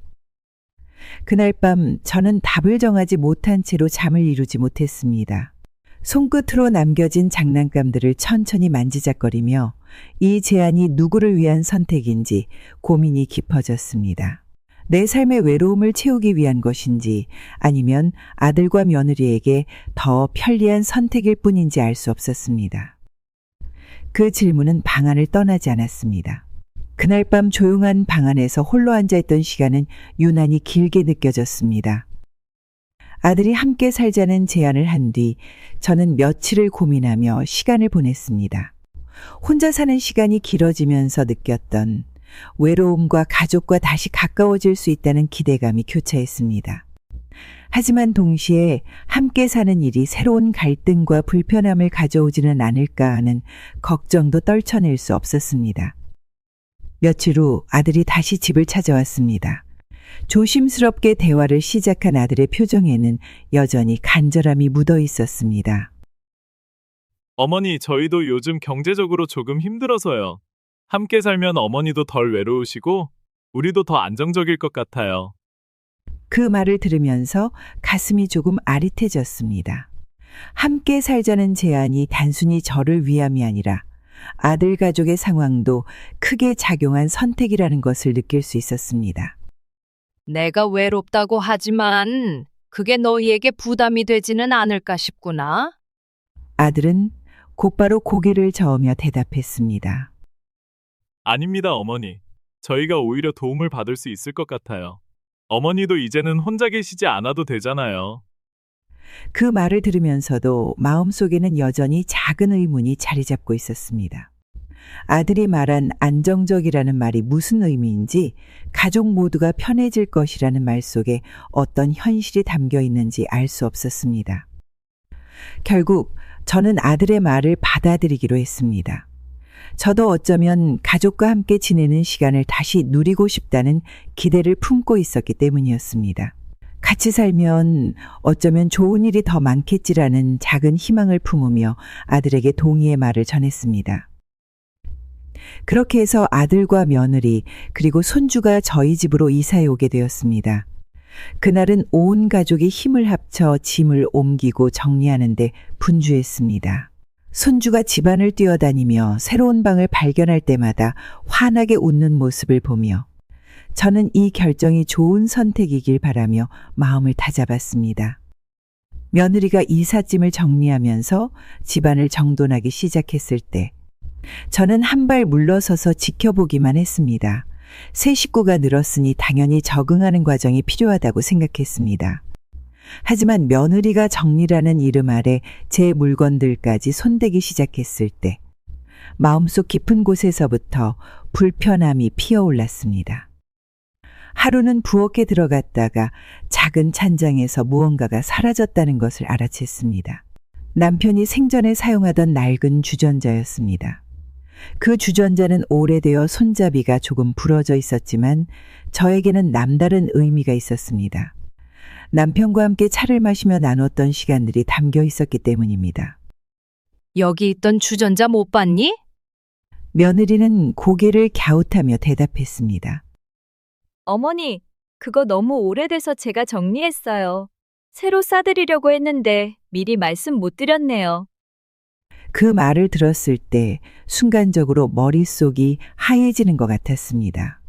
그날 밤 저는 답을 정하지 못한 채로 잠을 이루지 못했습니다. 손끝으로 남겨진 장난감들을 천천히 만지작거리며 이 제안이 누구를 위한 선택인지 고민이 깊어졌습니다. 내 삶의 외로움을 채우기 위한 것인지 아니면 아들과 며느리에게 더 편리한 선택일 뿐인지 알 수 없었습니다. 그 질문은 방 안을 떠나지 않았습니다. 그날 밤 조용한 방 안에서 홀로 앉아있던 시간은 유난히 길게 느껴졌습니다. 아들이 함께 살자는 제안을 한 뒤 저는 며칠을 고민하며 시간을 보냈습니다. 혼자 사는 시간이 길어지면서 느꼈던 외로움과 가족과 다시 가까워질 수 있다는 기대감이 교차했습니다. 하지만 동시에 함께 사는 일이 새로운 갈등과 불편함을 가져오지는 않을까 하는 걱정도 떨쳐낼 수 없었습니다. 며칠 후 아들이 다시 집을 찾아왔습니다. 조심스럽게 대화를 시작한 아들의 표정에는 여전히 간절함이 묻어 있었습니다. 어머니, 저희도 요즘 경제적으로 조금 힘들어서요. 함께 살면 어머니도 덜 외로우시고 우리도 더 안정적일 것 같아요. 그 말을 들으면서 가슴이 조금 아릿해졌습니다. 함께 살자는 제안이 단순히 저를 위함이 아니라 아들 가족의 상황도 크게 작용한 선택이라는 것을 느낄 수 있었습니다. 내가 외롭다고 하지만 그게 너희에게 부담이 되지는 않을까 싶구나. 아들은 곧바로 고개를 저으며 대답했습니다. 아닙니다, 어머니. 저희가 오히려 도움을 받을 수 있을 것 같아요. 어머니도 이제는 혼자 계시지 않아도 되잖아요. 그 말을 들으면서도 마음속에는 여전히 작은 의문이 자리 잡고 있었습니다. 아들이 말한 안정적이라는 말이 무슨 의미인지, 가족 모두가 편해질 것이라는 말 속에 어떤 현실이 담겨 있는지 알 수 없었습니다. 결국 저는 아들의 말을 받아들이기로 했습니다. 저도 어쩌면 가족과 함께 지내는 시간을 다시 누리고 싶다는 기대를 품고 있었기 때문이었습니다. 같이 살면 어쩌면 좋은 일이 더 많겠지라는 작은 희망을 품으며 아들에게 동의의 말을 전했습니다. 그렇게 해서 아들과 며느리 그리고 손주가 저희 집으로 이사해 오게 되었습니다. 그날은 온 가족이 힘을 합쳐 짐을 옮기고 정리하는데 분주했습니다. 손주가 집안을 뛰어다니며 새로운 방을 발견할 때마다 환하게 웃는 모습을 보며 저는 이 결정이 좋은 선택이길 바라며 마음을 다잡았습니다. 며느리가 이삿짐을 정리하면서 집안을 정돈하기 시작했을 때 저는 한 발 물러서서 지켜보기만 했습니다. 새 식구가 늘었으니 당연히 적응하는 과정이 필요하다고 생각했습니다. 하지만 며느리가 정리라는 이름 아래 제 물건들까지 손대기 시작했을 때 마음속 깊은 곳에서부터 불편함이 피어올랐습니다. 하루는 부엌에 들어갔다가 작은 찬장에서 무언가가 사라졌다는 것을 알아챘습니다. 남편이 생전에 사용하던 낡은 주전자였습니다. 그 주전자는 오래되어 손잡이가 조금 부러져 있었지만 저에게는 남다른 의미가 있었습니다. 남편과 함께 차를 마시며 나눴던 시간들이 담겨 있었기 때문입니다. 여기 있던 주전자 못 봤니? 며느리는 고개를 갸웃하며 대답했습니다. 어머니, 그거 너무 오래돼서 제가 정리했어요. 새로 싸드리려고 했는데 미리 말씀 못 드렸네요. 그 말을 들었을 때 순간적으로 머릿속이 하얘지는 것 같았습니다.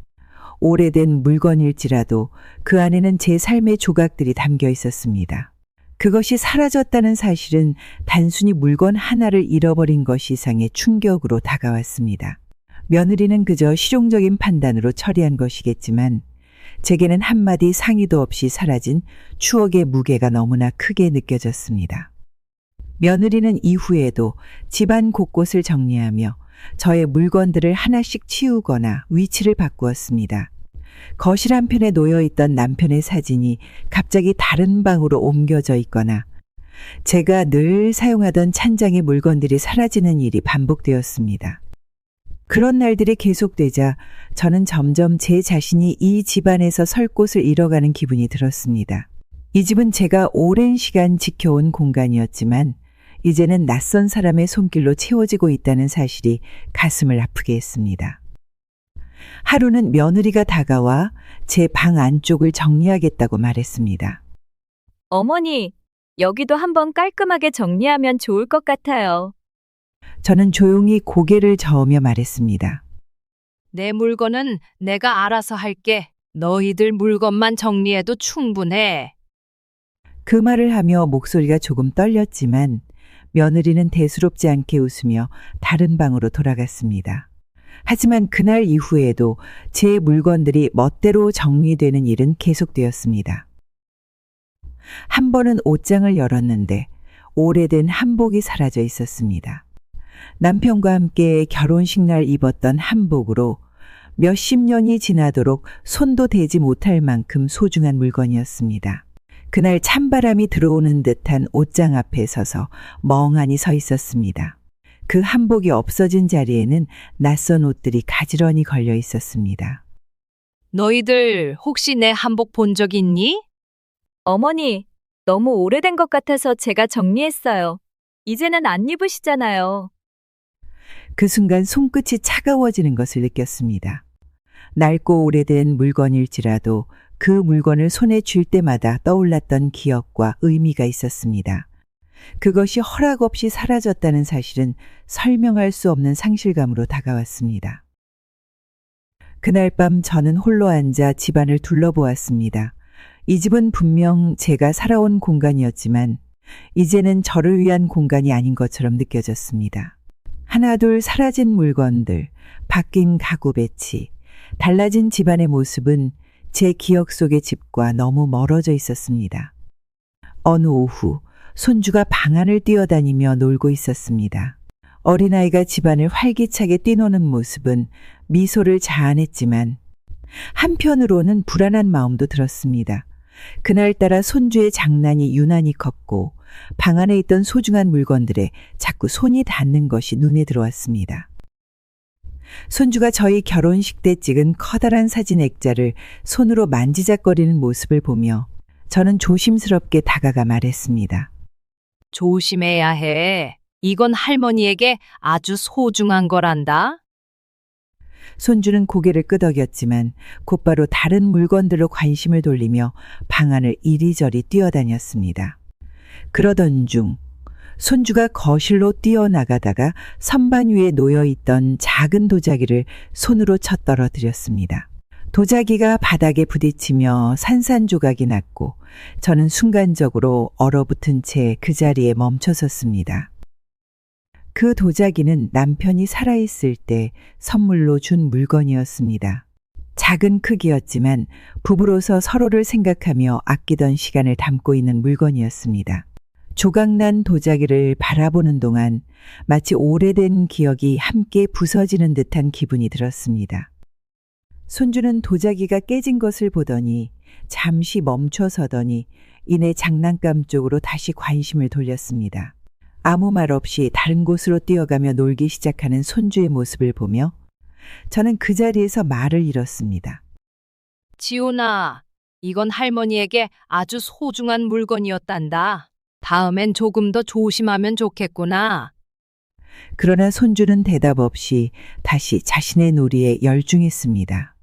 오래된 물건일지라도 그 안에는 제 삶의 조각들이 담겨 있었습니다. 그것이 사라졌다는 사실은 단순히 물건 하나를 잃어버린 것 이상의 충격으로 다가왔습니다. 며느리는 그저 실용적인 판단으로 처리한 것이겠지만 제게는 한마디 상의도 없이 사라진 추억의 무게가 너무나 크게 느껴졌습니다. 며느리는 이후에도 집안 곳곳을 정리하며 저의 물건들을 하나씩 치우거나 위치를 바꾸었습니다. 거실 한편에 놓여있던 남편의 사진이 갑자기 다른 방으로 옮겨져 있거나 제가 늘 사용하던 찬장의 물건들이 사라지는 일이 반복되었습니다. 그런 날들이 계속되자 저는 점점 제 자신이 이 집안에서 설 곳을 잃어가는 기분이 들었습니다. 이 집은 제가 오랜 시간 지켜온 공간이었지만 이제는 낯선 사람의 손길로 채워지고 있다는 사실이 가슴을 아프게 했습니다. 하루는 며느리가 다가와 제 방 안쪽을 정리하겠다고 말했습니다. 어머니, 여기도 한번 깔끔하게 정리하면 좋을 것 같아요. 저는 조용히 고개를 저으며 말했습니다. 내 물건은 내가 알아서 할게. 너희들 물건만 정리해도 충분해. 그 말을 하며 목소리가 조금 떨렸지만 며느리는 대수롭지 않게 웃으며 다른 방으로 돌아갔습니다. 하지만 그날 이후에도 제 물건들이 멋대로 정리되는 일은 계속되었습니다. 한 번은 옷장을 열었는데 오래된 한복이 사라져 있었습니다. 남편과 함께 결혼식 날 입었던 한복으로 몇십 년이 지나도록 손도 대지 못할 만큼 소중한 물건이었습니다. 그날 찬바람이 들어오는 듯한 옷장 앞에 서서 멍하니 서 있었습니다. 그 한복이 없어진 자리에는 낯선 옷들이 가지런히 걸려 있었습니다. 너희들 혹시 내 한복 본 적 있니? 어머니, 너무 오래된 것 같아서 제가 정리했어요. 이제는 안 입으시잖아요. 그 순간 손끝이 차가워지는 것을 느꼈습니다. 낡고 오래된 물건일지라도 그 물건을 손에 쥘 때마다 떠올랐던 기억과 의미가 있었습니다. 그것이 허락 없이 사라졌다는 사실은 설명할 수 없는 상실감으로 다가왔습니다. 그날 밤 저는 홀로 앉아 집안을 둘러보았습니다. 이 집은 분명 제가 살아온 공간이었지만 이제는 저를 위한 공간이 아닌 것처럼 느껴졌습니다. 하나둘 사라진 물건들, 바뀐 가구 배치, 달라진 집안의 모습은 제 기억 속의 집과 너무 멀어져 있었습니다. 어느 오후 손주가 방 안을 뛰어다니며 놀고 있었습니다. 어린아이가 집안을 활기차게 뛰노는 모습은 미소를 자아냈지만 한편으로는 불안한 마음도 들었습니다. 그날따라 손주의 장난이 유난히 컸고 방 안에 있던 소중한 물건들에 자꾸 손이 닿는 것이 눈에 들어왔습니다. 손주가 저희 결혼식 때 찍은 커다란 사진 액자를 손으로 만지작거리는 모습을 보며 저는 조심스럽게 다가가 말했습니다. 조심해야 해. 이건 할머니에게 아주 소중한 거란다. 손주는 고개를 끄덕였지만 곧바로 다른 물건들로 관심을 돌리며 방 안을 이리저리 뛰어다녔습니다. 그러던 중 손주가 거실로 뛰어나가다가 선반 위에 놓여있던 작은 도자기를 손으로 쳐 떨어뜨렸습니다. 도자기가 바닥에 부딪히며 산산조각이 났고 저는 순간적으로 얼어붙은 채 그 자리에 멈춰섰습니다. 그 도자기는 남편이 살아있을 때 선물로 준 물건이었습니다. 작은 크기였지만 부부로서 서로를 생각하며 아끼던 시간을 담고 있는 물건이었습니다. 조각난 도자기를 바라보는 동안 마치 오래된 기억이 함께 부서지는 듯한 기분이 들었습니다. 손주는 도자기가 깨진 것을 보더니 잠시 멈춰서더니 이내 장난감 쪽으로 다시 관심을 돌렸습니다. 아무 말 없이 다른 곳으로 뛰어가며 놀기 시작하는 손주의 모습을 보며 저는 그 자리에서 말을 잃었습니다. 지훈아, 이건 할머니에게 아주 소중한 물건이었단다. 다음엔 조금 더 조심하면 좋겠구나. 그러나 손주는 대답 없이 다시 자신의 놀이에 열중했습니다.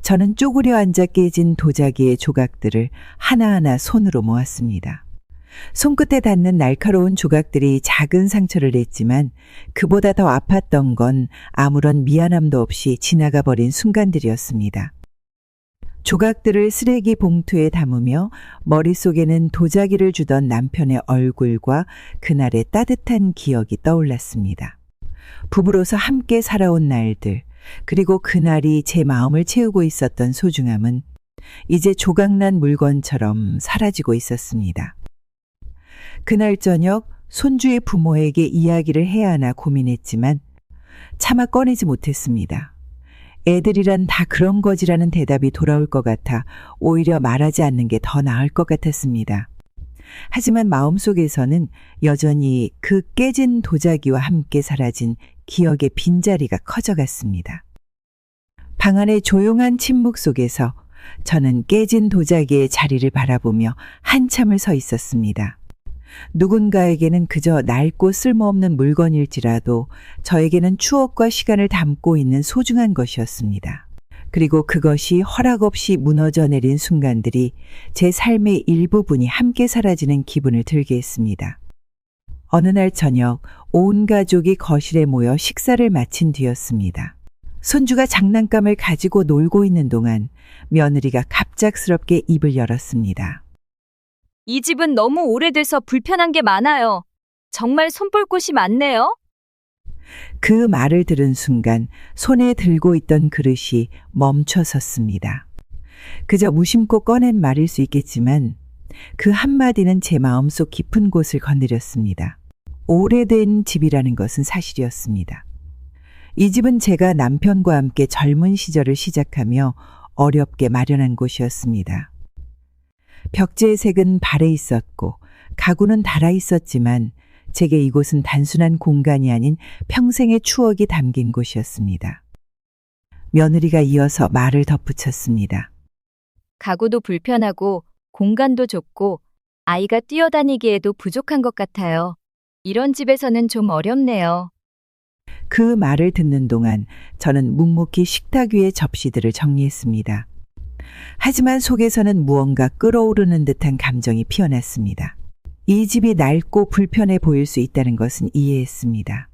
저는 쪼그려 앉아 깨진 도자기의 조각들을 하나하나 손으로 모았습니다. 손끝에 닿는 날카로운 조각들이 작은 상처를 냈지만 그보다 더 아팠던 건 아무런 미안함도 없이 지나가 버린 순간들이었습니다. 조각들을 쓰레기 봉투에 담으며 머릿속에는 도자기를 주던 남편의 얼굴과 그날의 따뜻한 기억이 떠올랐습니다. 부부로서 함께 살아온 날들, 그리고 그날이 제 마음을 채우고 있었던 소중함은 이제 조각난 물건처럼 사라지고 있었습니다. 그날 저녁 손주의 부모에게 이야기를 해야 하나 고민했지만 차마 꺼내지 못했습니다. 애들이란 다 그런 거지라는 대답이 돌아올 것 같아 오히려 말하지 않는 게 더 나을 것 같았습니다. 하지만 마음속에서는 여전히 그 깨진 도자기와 함께 사라진 기억의 빈자리가 커져갔습니다. 방 안의 조용한 침묵 속에서 저는 깨진 도자기의 자리를 바라보며 한참을 서 있었습니다. 누군가에게는 그저 낡고 쓸모없는 물건일지라도 저에게는 추억과 시간을 담고 있는 소중한 것이었습니다. 그리고 그것이 허락 없이 무너져 내린 순간들이 제 삶의 일부분이 함께 사라지는 기분을 들게 했습니다. 어느 날 저녁 온 가족이 거실에 모여 식사를 마친 뒤였습니다. 손주가 장난감을 가지고 놀고 있는 동안 며느리가 갑작스럽게 입을 열었습니다. 이 집은 너무 오래돼서 불편한 게 많아요. 정말 손볼 곳이 많네요. 그 말을 들은 순간 손에 들고 있던 그릇이 멈춰 섰습니다. 그저 무심코 꺼낸 말일 수 있겠지만 그 한마디는 제 마음속 깊은 곳을 건드렸습니다. 오래된 집이라는 것은 사실이었습니다. 이 집은 제가 남편과 함께 젊은 시절을 시작하며 어렵게 마련한 곳이었습니다. 벽지의 색은 발해 있었고 가구는 닳아 있었지만 제게 이곳은 단순한 공간이 아닌 평생의 추억이 담긴 곳이었습니다. 며느리가 이어서 말을 덧붙였습니다. 가구도 불편하고 공간도 좁고 아이가 뛰어다니기에도 부족한 것 같아요. 이런 집에서는 좀 어렵네요. 그 말을 듣는 동안 저는 묵묵히 식탁 위의 접시들을 정리했습니다. 하지만 속에서는 무언가 끓어오르는 듯한 감정이 피어났습니다. 이 집이 낡고 불편해 보일 수 있다는 것은 이해했습니다.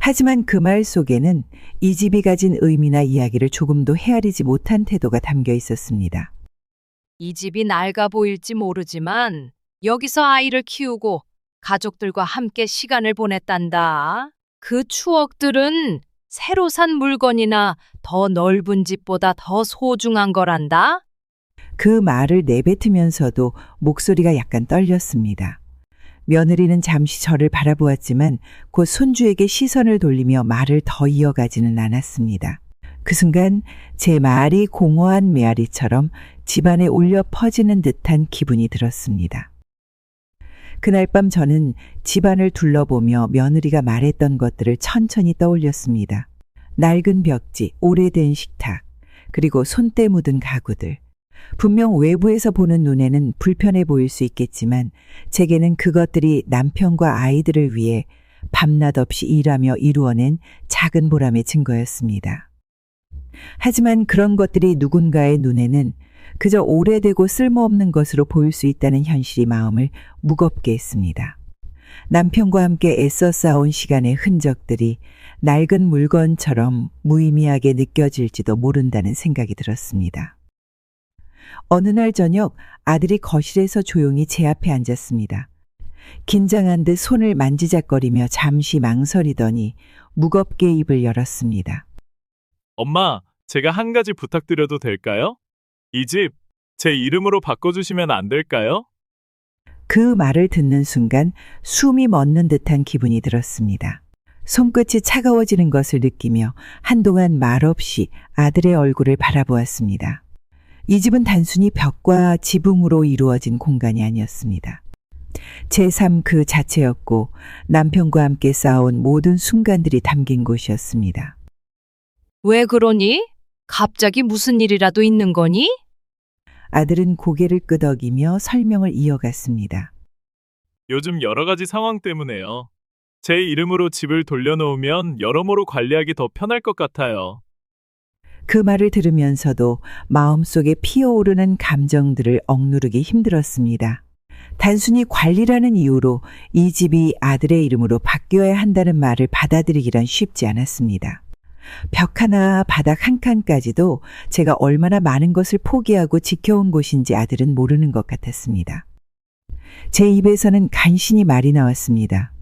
하지만 그 말 속에는 이 집이 가진 의미나 이야기를 조금도 헤아리지 못한 태도가 담겨 있었습니다. 이 집이 낡아 보일지 모르지만 여기서 아이를 키우고 가족들과 함께 시간을 보냈단다. 그 추억들은 새로 산 물건이나 더 넓은 집보다 더 소중한 거란다. 그 말을 내뱉으면서도 목소리가 약간 떨렸습니다. 며느리는 잠시 저를 바라보았지만 곧 손주에게 시선을 돌리며 말을 더 이어가지는 않았습니다. 그 순간 제 말이 공허한 메아리처럼 집안에 울려 퍼지는 듯한 기분이 들었습니다. 그날 밤 저는 집안을 둘러보며 며느리가 말했던 것들을 천천히 떠올렸습니다. 낡은 벽지, 오래된 식탁, 그리고 손때 묻은 가구들. 분명 외부에서 보는 눈에는 불편해 보일 수 있겠지만 제게는 그것들이 남편과 아이들을 위해 밤낮 없이 일하며 이루어낸 작은 보람의 증거였습니다. 하지만 그런 것들이 누군가의 눈에는 그저 오래되고 쓸모없는 것으로 보일 수 있다는 현실이 마음을 무겁게 했습니다. 남편과 함께 애써 쌓아온 시간의 흔적들이 낡은 물건처럼 무의미하게 느껴질지도 모른다는 생각이 들었습니다. 어느 날 저녁 아들이 거실에서 조용히 제 앞에 앉았습니다. 긴장한 듯 손을 만지작거리며 잠시 망설이더니 무겁게 입을 열었습니다. 엄마, 제가 한 가지 부탁드려도 될까요? 이 집 제 이름으로 바꿔주시면 안 될까요? 그 말을 듣는 순간 숨이 멎는 듯한 기분이 들었습니다. 손끝이 차가워지는 것을 느끼며 한동안 말없이 아들의 얼굴을 바라보았습니다. 이 집은 단순히 벽과 지붕으로 이루어진 공간이 아니었습니다. 제 삶 그 자체였고 남편과 함께 쌓아온 모든 순간들이 담긴 곳이었습니다. 왜 그러니? 갑자기 무슨 일이라도 있는 거니? 아들은 고개를 끄덕이며 설명을 이어갔습니다. 요즘 여러 가지 상황 때문에요. 제 이름으로 집을 돌려놓으면 여러모로 관리하기 더 편할 것 같아요. 그 말을 들으면서도 마음속에 피어오르는 감정들을 억누르기 힘들었습니다. 단순히 관리라는 이유로 이 집이 아들의 이름으로 바뀌어야 한다는 말을 받아들이기란 쉽지 않았습니다. 벽 하나, 바닥 한 칸까지도 제가 얼마나 많은 것을 포기하고 지켜온 곳인지 아들은 모르는 것 같았습니다. 제 입에서는 간신히 말이 나왔습니다.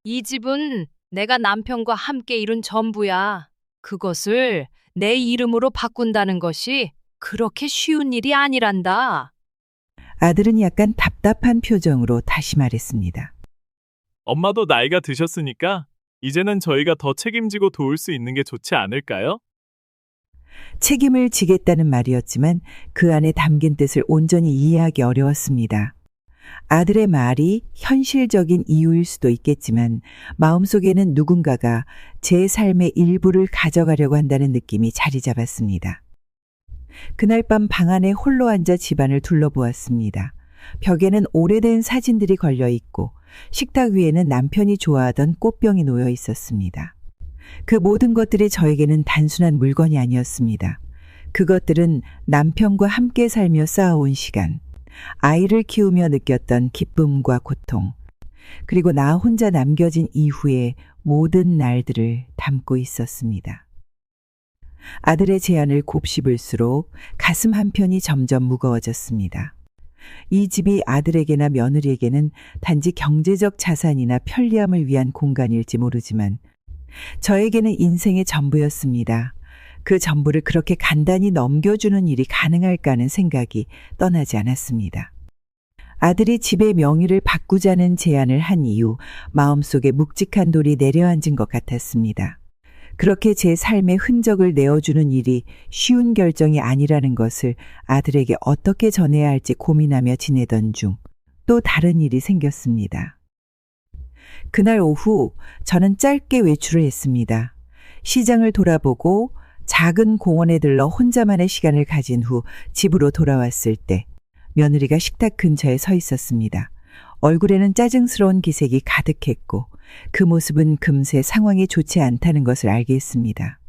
이 집은 내가 남편과 함께 이룬 전부야. 그것을 내 이름으로 바꾼다는 것이 그렇게 쉬운 일이 아니란다. 아들은 약간 답답한 표정으로 다시 말했습니다. 엄마도 나이가 드셨으니까 이제는 저희가 더 책임지고 도울 수 있는 게 좋지 않을까요? 책임을 지겠다는 말이었지만 그 안에 담긴 뜻을 온전히 이해하기 어려웠습니다. 아들의 말이 현실적인 이유일 수도 있겠지만 마음속에는 누군가가 제 삶의 일부를 가져가려고 한다는 느낌이 자리 잡았습니다. 그날 밤 방 안에 홀로 앉아 집안을 둘러보았습니다. 벽에는 오래된 사진들이 걸려 있고 식탁 위에는 남편이 좋아하던 꽃병이 놓여 있었습니다. 그 모든 것들이 저에게는 단순한 물건이 아니었습니다. 그것들은 남편과 함께 살며 쌓아온 시간, 아이를 키우며 느꼈던 기쁨과 고통, 그리고 나 혼자 남겨진 이후의 모든 날들을 담고 있었습니다. 아들의 제안을 곱씹을수록 가슴 한편이 점점 무거워졌습니다. 이 집이 아들에게나 며느리에게는 단지 경제적 자산이나 편리함을 위한 공간일지 모르지만 저에게는 인생의 전부였습니다. 그 전부를 그렇게 간단히 넘겨주는 일이 가능할까 하는 생각이 떠나지 않았습니다. 아들이 집의 명의를 바꾸자는 제안을 한 이후 마음속에 묵직한 돌이 내려앉은 것 같았습니다. 그렇게 제 삶의 흔적을 내어주는 일이 쉬운 결정이 아니라는 것을 아들에게 어떻게 전해야 할지 고민하며 지내던 중 또 다른 일이 생겼습니다. 그날 오후 저는 짧게 외출을 했습니다. 시장을 돌아보고 작은 공원에 들러 혼자만의 시간을 가진 후 집으로 돌아왔을 때 며느리가 식탁 근처에 서 있었습니다. 얼굴에는 짜증스러운 기색이 가득했고 그 모습은 금세 상황이 좋지 않다는 것을 알게 했습니다.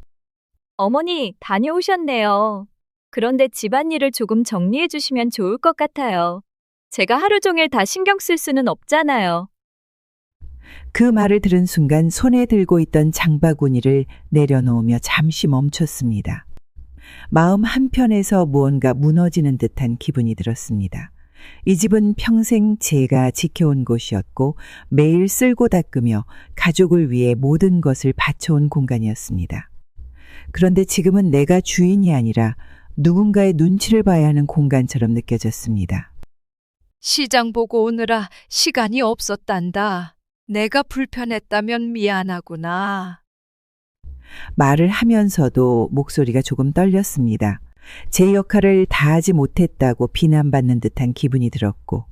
어머니, 다녀오셨네요. 그런데 집안일을 조금 정리해 주시면 좋을 것 같아요. 제가 하루 종일 다 신경 쓸 수는 없잖아요. 그 말을 들은 순간 손에 들고 있던 장바구니를 내려놓으며 잠시 멈췄습니다. 마음 한편에서 무언가 무너지는 듯한 기분이 들었습니다. 이 집은 평생 제가 지켜온 곳이었고 매일 쓸고 닦으며 가족을 위해 모든 것을 바쳐온 공간이었습니다. 그런데 지금은 내가 주인이 아니라 누군가의 눈치를 봐야 하는 공간처럼 느껴졌습니다. 시장 보고 오느라 시간이 없었단다. 내가 불편했다면 미안하구나. 말을 하면서도 목소리가 조금 떨렸습니다. 제 역할을 다하지 못했다고 비난받는 듯한 기분이 들었고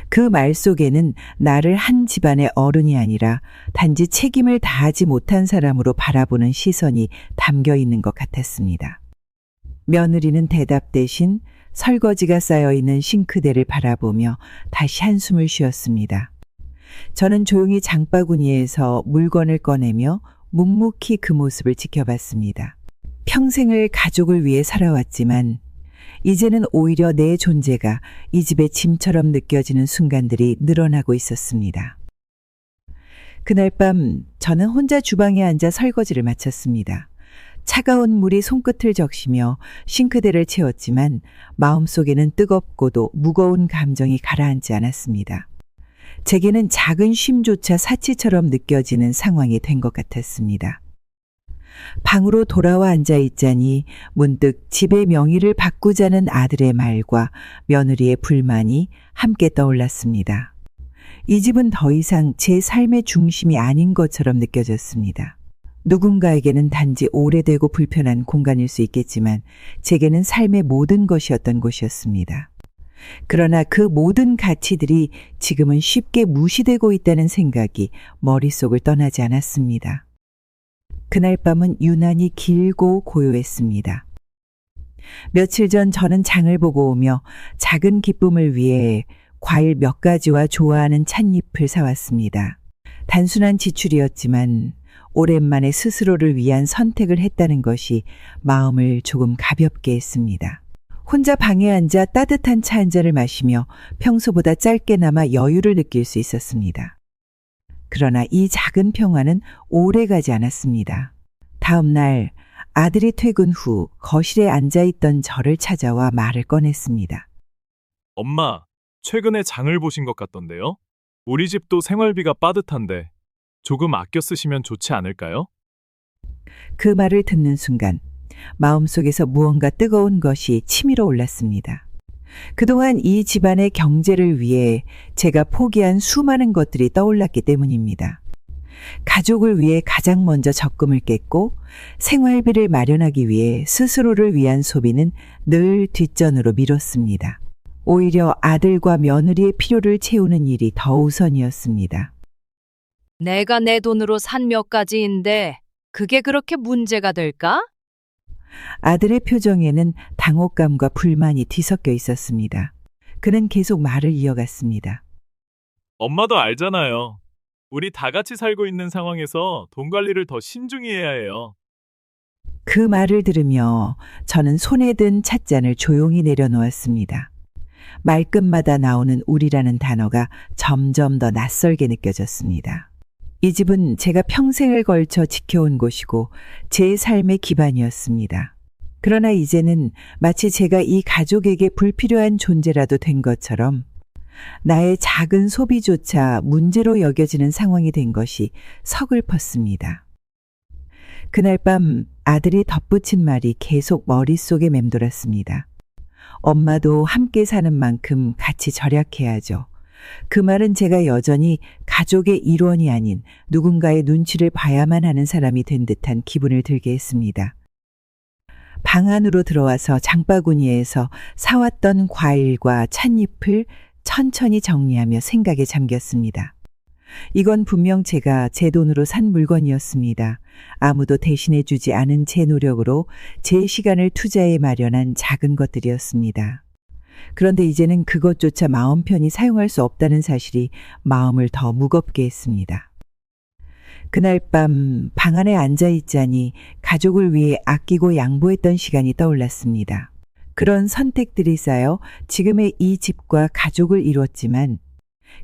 그 말 속에는 나를 한 집안의 어른이 아니라 단지 책임을 다하지 못한 사람으로 바라보는 시선이 담겨 있는 것 같았습니다. 며느리는 대답 대신 설거지가 쌓여있는 싱크대를 바라보며 다시 한숨을 쉬었습니다. 저는 조용히 장바구니에서 물건을 꺼내며 묵묵히 그 모습을 지켜봤습니다. 평생을 가족을 위해 살아왔지만 이제는 오히려 내 존재가 이 집의 짐처럼 느껴지는 순간들이 늘어나고 있었습니다. 그날 밤 저는 혼자 주방에 앉아 설거지를 마쳤습니다. 차가운 물이 손끝을 적시며 싱크대를 채웠지만 마음속에는 뜨겁고도 무거운 감정이 가라앉지 않았습니다. 제게는 작은 쉼조차 사치처럼 느껴지는 상황이 된 것 같았습니다. 방으로 돌아와 앉아 있자니 문득 집의 명의를 바꾸자는 아들의 말과 며느리의 불만이 함께 떠올랐습니다. 이 집은 더 이상 제 삶의 중심이 아닌 것처럼 느껴졌습니다. 누군가에게는 단지 오래되고 불편한 공간일 수 있겠지만 제게는 삶의 모든 것이었던 곳이었습니다. 그러나 그 모든 가치들이 지금은 쉽게 무시되고 있다는 생각이 머릿속을 떠나지 않았습니다. 그날 밤은 유난히 길고 고요했습니다. 며칠 전 저는 장을 보고 오며 작은 기쁨을 위해 과일 몇 가지와 좋아하는 찻잎을 사왔습니다. 단순한 지출이었지만 오랜만에 스스로를 위한 선택을 했다는 것이 마음을 조금 가볍게 했습니다. 혼자 방에 앉아 따뜻한 차 한 잔을 마시며 평소보다 짧게나마 여유를 느낄 수 있었습니다. 그러나 이 작은 평화는 오래 가지 않았습니다. 다음 날 아들이 퇴근 후 거실에 앉아있던 저를 찾아와 말을 꺼냈습니다. 엄마, 최근에 장을 보신 것 같던데요? 우리 집도 생활비가 빠듯한데 조금 아껴 쓰시면 좋지 않을까요? 그 말을 듣는 순간 마음속에서 무언가 뜨거운 것이 치밀어 올랐습니다. 그동안 이 집안의 경제를 위해 제가 포기한 수많은 것들이 떠올랐기 때문입니다. 가족을 위해 가장 먼저 적금을 깼고 생활비를 마련하기 위해 스스로를 위한 소비는 늘 뒷전으로 미뤘습니다. 오히려 아들과 며느리의 필요를 채우는 일이 더 우선이었습니다. 내가 내 돈으로 산 몇 가지인데 그게 그렇게 문제가 될까? 아들의 표정에는 당혹감과 불만이 뒤섞여 있었습니다. 그는 계속 말을 이어갔습니다. 엄마도 알잖아요. 우리 다 같이 살고 있는 상황에서 돈 관리를 더 신중히 해야 해요. 그 말을 들으며 저는 손에 든 찻잔을 조용히 내려놓았습니다. 말끝마다 나오는 우리라는 단어가 점점 더 낯설게 느껴졌습니다. 이 집은 제가 평생을 걸쳐 지켜온 곳이고 제 삶의 기반이었습니다. 그러나 이제는 마치 제가 이 가족에게 불필요한 존재라도 된 것처럼 나의 작은 소비조차 문제로 여겨지는 상황이 된 것이 서글펐습니다. 그날 밤 아들이 덧붙인 말이 계속 머릿속에 맴돌았습니다. 엄마도 함께 사는 만큼 같이 절약해야죠. 그 말은 제가 여전히 가족의 일원이 아닌 누군가의 눈치를 봐야만 하는 사람이 된 듯한 기분을 들게 했습니다. 방 안으로 들어와서 장바구니에서 사왔던 과일과 찻잎을 천천히 정리하며 생각에 잠겼습니다. 이건 분명 제가 제 돈으로 산 물건이었습니다. 아무도 대신해주지 않은 제 노력으로 제 시간을 투자해 마련한 작은 것들이었습니다. 그런데 이제는 그것조차 마음 편히 사용할 수 없다는 사실이 마음을 더 무겁게 했습니다. 그날 밤 방 안에 앉아있자니 가족을 위해 아끼고 양보했던 시간이 떠올랐습니다. 그런 선택들이 쌓여 지금의 이 집과 가족을 이뤘지만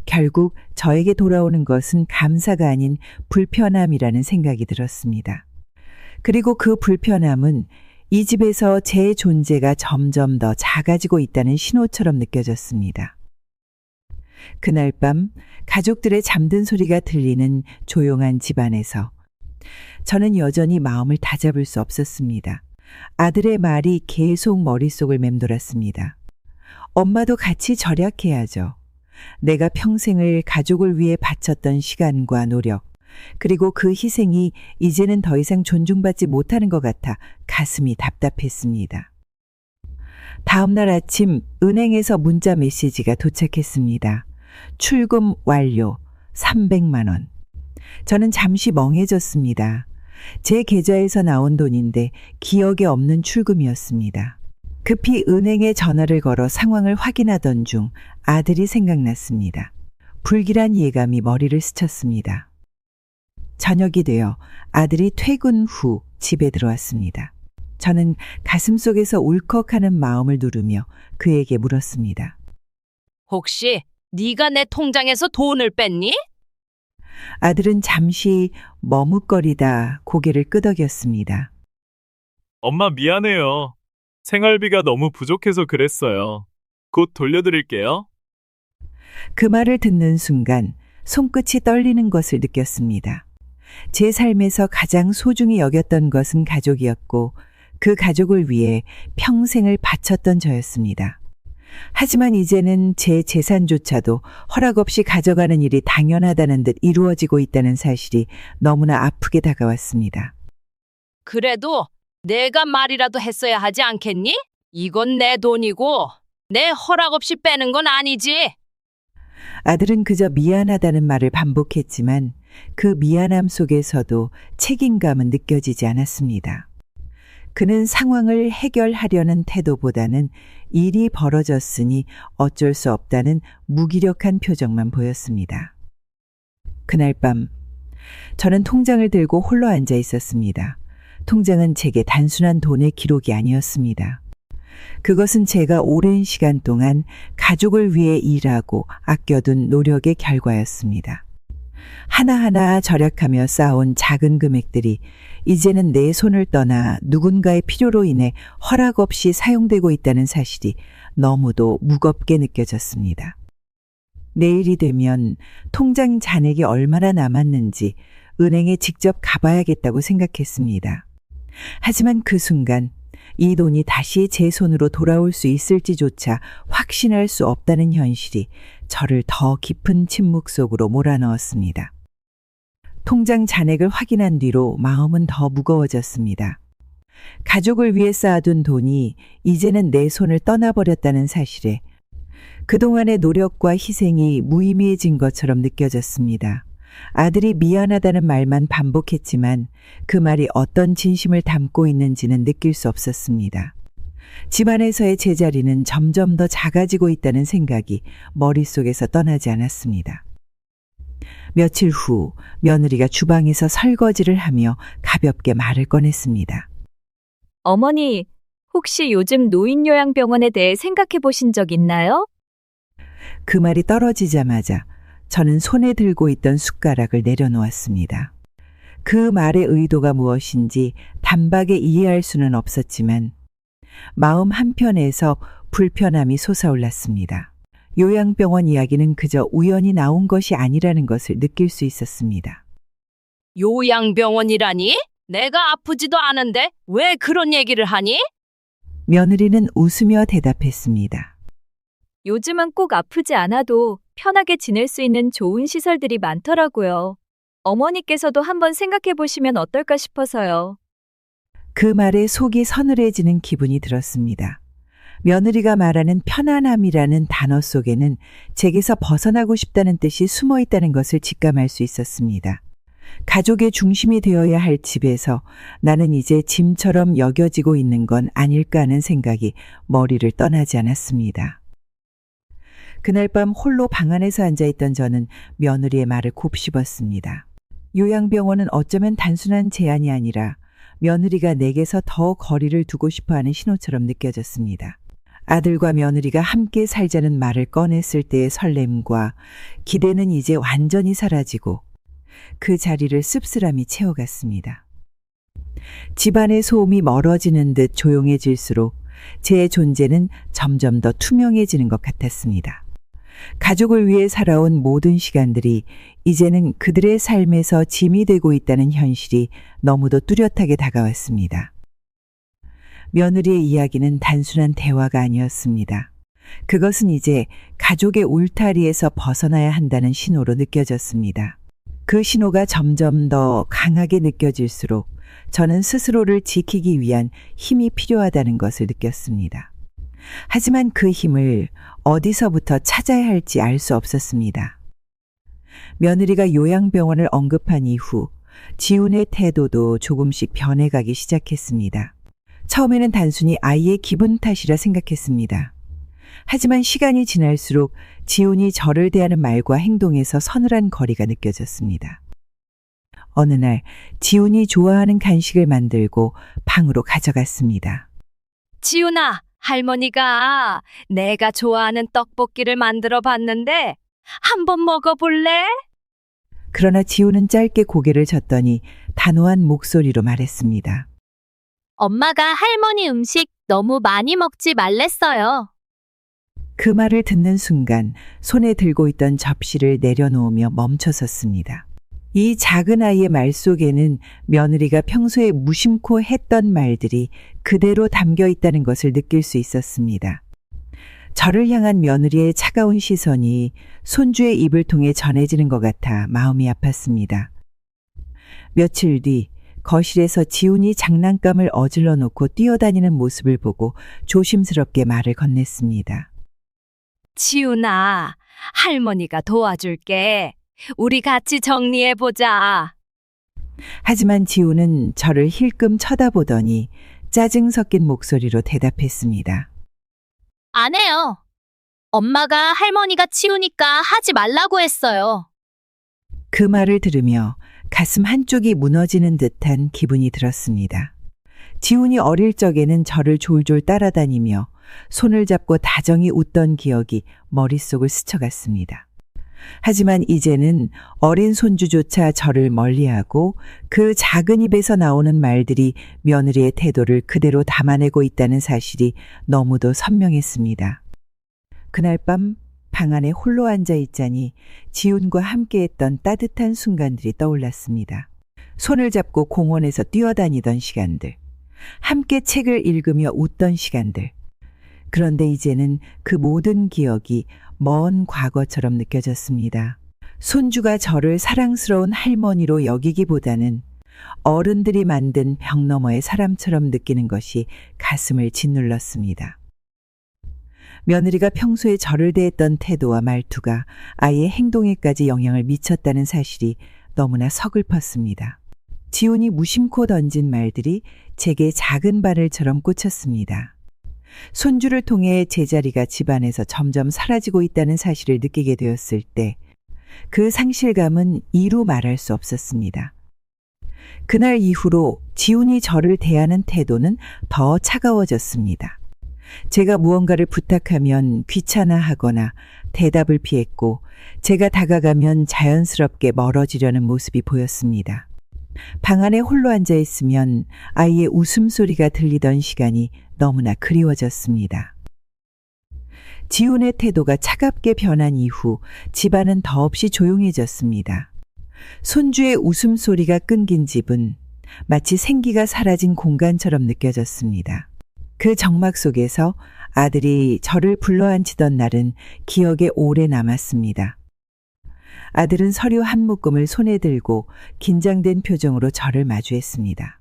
결국 저에게 돌아오는 것은 감사가 아닌 불편함이라는 생각이 들었습니다. 그리고 그 불편함은 이 집에서 제 존재가 점점 더 작아지고 있다는 신호처럼 느껴졌습니다. 그날 밤 가족들의 잠든 소리가 들리는 조용한 집안에서 저는 여전히 마음을 다잡을 수 없었습니다. 아들의 말이 계속 머릿속을 맴돌았습니다. 엄마도 같이 절약해야죠. 내가 평생을 가족을 위해 바쳤던 시간과 노력, 그리고 그 희생이 이제는 더 이상 존중받지 못하는 것 같아 가슴이 답답했습니다. 다음 날 아침 은행에서 문자 메시지가 도착했습니다. 출금 완료 300만 원. 저는 잠시 멍해졌습니다. 제 계좌에서 나온 돈인데 기억에 없는 출금이었습니다. 급히 은행에 전화를 걸어 상황을 확인하던 중 아들이 생각났습니다. 불길한 예감이 머리를 스쳤습니다. 저녁이 되어 아들이 퇴근 후 집에 들어왔습니다. 저는 가슴속에서 울컥하는 마음을 누르며 그에게 물었습니다. 혹시 네가 내 통장에서 돈을 뺐니? 아들은 잠시 머뭇거리다 고개를 끄덕였습니다. 엄마 미안해요. 생활비가 너무 부족해서 그랬어요. 곧 돌려드릴게요. 그 말을 듣는 순간 손끝이 떨리는 것을 느꼈습니다. 제 삶에서 가장 소중히 여겼던 것은 가족이었고 그 가족을 위해 평생을 바쳤던 저였습니다. 하지만 이제는 제 재산조차도 허락 없이 가져가는 일이 당연하다는 듯 이루어지고 있다는 사실이 너무나 아프게 다가왔습니다. 그래도 내가 말이라도 했어야 하지 않겠니? 이건 내 돈이고 내 허락 없이 빼는 건 아니지. 아들은 그저 미안하다는 말을 반복했지만 그 미안함 속에서도 책임감은 느껴지지 않았습니다. 그는 상황을 해결하려는 태도보다는 일이 벌어졌으니 어쩔 수 없다는 무기력한 표정만 보였습니다. 그날 밤 저는 통장을 들고 홀로 앉아 있었습니다. 통장은 제게 단순한 돈의 기록이 아니었습니다. 그것은 제가 오랜 시간 동안 가족을 위해 일하고 아껴둔 노력의 결과였습니다. 하나하나 절약하며 쌓아온 작은 금액들이 이제는 내 손을 떠나 누군가의 필요로 인해 허락 없이 사용되고 있다는 사실이 너무도 무겁게 느껴졌습니다. 내일이 되면 통장 잔액이 얼마나 남았는지 은행에 직접 가봐야겠다고 생각했습니다. 하지만 그 순간 이 돈이 다시 제 손으로 돌아올 수 있을지조차 확신할 수 없다는 현실이 저를 더 깊은 침묵 속으로 몰아넣었습니다. 통장 잔액을 확인한 뒤로 마음은 더 무거워졌습니다. 가족을 위해 쌓아둔 돈이 이제는 내 손을 떠나버렸다는 사실에 그동안의 노력과 희생이 무의미해진 것처럼 느껴졌습니다. 아들이 미안하다는 말만 반복했지만 그 말이 어떤 진심을 담고 있는지는 느낄 수 없었습니다. 집안에서의 제자리는 점점 더 작아지고 있다는 생각이 머릿속에서 떠나지 않았습니다. 며칠 후 며느리가 주방에서 설거지를 하며 가볍게 말을 꺼냈습니다. 어머니, 혹시 요즘 노인요양병원에 대해 생각해 보신 적 있나요? 그 말이 떨어지자마자 저는 손에 들고 있던 숟가락을 내려놓았습니다. 그 말의 의도가 무엇인지 단박에 이해할 수는 없었지만 마음 한편에서 불편함이 솟아올랐습니다. 요양병원 이야기는 그저 우연히 나온 것이 아니라는 것을 느낄 수 있었습니다. 요양병원이라니? 내가 아프지도 않은데 왜 그런 얘기를 하니? 며느리는 웃으며 대답했습니다. 요즘은 꼭 아프지 않아도 편하게 지낼 수 있는 좋은 시설들이 많더라고요. 어머니께서도 한번 생각해 보시면 어떨까 싶어서요. 그 말에 속이 서늘해지는 기분이 들었습니다. 며느리가 말하는 편안함이라는 단어 속에는 제게서 벗어나고 싶다는 뜻이 숨어 있다는 것을 직감할 수 있었습니다. 가족의 중심이 되어야 할 집에서 나는 이제 짐처럼 여겨지고 있는 건 아닐까 하는 생각이 머리를 떠나지 않았습니다. 그날 밤 홀로 방 안에서 앉아있던 저는 며느리의 말을 곱씹었습니다. 요양병원은 어쩌면 단순한 제안이 아니라 며느리가 내게서 더 거리를 두고 싶어하는 신호처럼 느껴졌습니다. 아들과 며느리가 함께 살자는 말을 꺼냈을 때의 설렘과 기대는 이제 완전히 사라지고 그 자리를 씁쓸함이 채워갔습니다. 집안의 소음이 멀어지는 듯 조용해질수록 제 존재는 점점 더 투명해지는 것 같았습니다. 가족을 위해 살아온 모든 시간들이 이제는 그들의 삶에서 짐이 되고 있다는 현실이 너무도 뚜렷하게 다가왔습니다. 며느리의 이야기는 단순한 대화가 아니었습니다. 그것은 이제 가족의 울타리에서 벗어나야 한다는 신호로 느껴졌습니다. 그 신호가 점점 더 강하게 느껴질수록 저는 스스로를 지키기 위한 힘이 필요하다는 것을 느꼈습니다. 하지만 그 힘을 어디서부터 찾아야 할지 알 수 없었습니다. 며느리가 요양병원을 언급한 이후 지훈의 태도도 조금씩 변해가기 시작했습니다. 처음에는 단순히 아이의 기분 탓이라 생각했습니다. 하지만 시간이 지날수록 지훈이 저를 대하는 말과 행동에서 서늘한 거리가 느껴졌습니다. 어느 날 지훈이 좋아하는 간식을 만들고 방으로 가져갔습니다. 지훈아, 할머니가 내가 좋아하는 떡볶이를 만들어 봤는데 한번 먹어볼래? 그러나 지훈은 짧게 고개를 젓더니 단호한 목소리로 말했습니다. 엄마가 할머니 음식 너무 많이 먹지 말랬어요. 그 말을 듣는 순간 손에 들고 있던 접시를 내려놓으며 멈춰섰습니다. 이 작은 아이의 말 속에는 며느리가 평소에 무심코 했던 말들이 그대로 담겨 있다는 것을 느낄 수 있었습니다. 저를 향한 며느리의 차가운 시선이 손주의 입을 통해 전해지는 것 같아 마음이 아팠습니다. 며칠 뒤 거실에서 지훈이 장난감을 어질러 놓고 뛰어다니는 모습을 보고 조심스럽게 말을 건넸습니다. 지훈아, 할머니가 도와줄게. 우리 같이 정리해보자. 하지만 지훈은 저를 힐끔 쳐다보더니 짜증 섞인 목소리로 대답했습니다. 안 해요. 엄마가 할머니가 치우니까 하지 말라고 했어요. 그 말을 들으며 가슴 한쪽이 무너지는 듯한 기분이 들었습니다. 지훈이 어릴 적에는 저를 졸졸 따라다니며 손을 잡고 다정히 웃던 기억이 머릿속을 스쳐갔습니다. 하지만 이제는 어린 손주조차 저를 멀리하고 그 작은 입에서 나오는 말들이 며느리의 태도를 그대로 담아내고 있다는 사실이 너무도 선명했습니다. 그날 밤 방 안에 홀로 앉아 있자니 지훈과 함께했던 따뜻한 순간들이 떠올랐습니다. 손을 잡고 공원에서 뛰어다니던 시간들, 함께 책을 읽으며 웃던 시간들. 그런데 이제는 그 모든 기억이 먼 과거처럼 느껴졌습니다. 손주가 저를 사랑스러운 할머니로 여기기보다는 어른들이 만든 벽 너머의 사람처럼 느끼는 것이 가슴을 짓눌렀습니다. 며느리가 평소에 저를 대했던 태도와 말투가 아이의 행동에까지 영향을 미쳤다는 사실이 너무나 서글펐습니다. 지훈이 무심코 던진 말들이 제게 작은 바늘처럼 꽂혔습니다. 손주를 통해 제자리가 집안에서 점점 사라지고 있다는 사실을 느끼게 되었을 때 그 상실감은 이루 말할 수 없었습니다. 그날 이후로 지훈이 저를 대하는 태도는 더 차가워졌습니다. 제가 무언가를 부탁하면 귀찮아하거나 대답을 피했고 제가 다가가면 자연스럽게 멀어지려는 모습이 보였습니다. 방 안에 홀로 앉아 있으면 아이의 웃음소리가 들리던 시간이 너무나 그리워졌습니다. 지훈의 태도가 차갑게 변한 이후 집안은 더없이 조용해졌습니다. 손주의 웃음소리가 끊긴 집은 마치 생기가 사라진 공간처럼 느껴졌습니다. 그 정막 속에서 아들이 저를 불러앉히던 날은 기억에 오래 남았습니다. 아들은 서류 한 묶음을 손에 들고 긴장된 표정으로 저를 마주했습니다.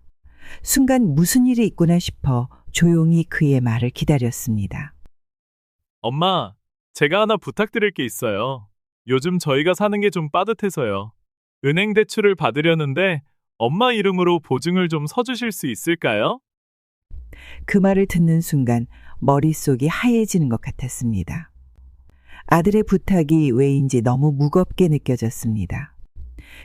순간 무슨 일이 있구나 싶어 조용히 그의 말을 기다렸습니다. 엄마, 제가 하나 부탁드릴 게 있어요. 요즘 저희가 사는 게 좀 빠듯해서요. 은행 대출을 받으려는데 엄마 이름으로 보증을 좀 서주실 수 있을까요? 그 말을 듣는 순간 머릿속이 하얘지는 것 같았습니다. 아들의 부탁이 왜인지 너무 무겁게 느껴졌습니다.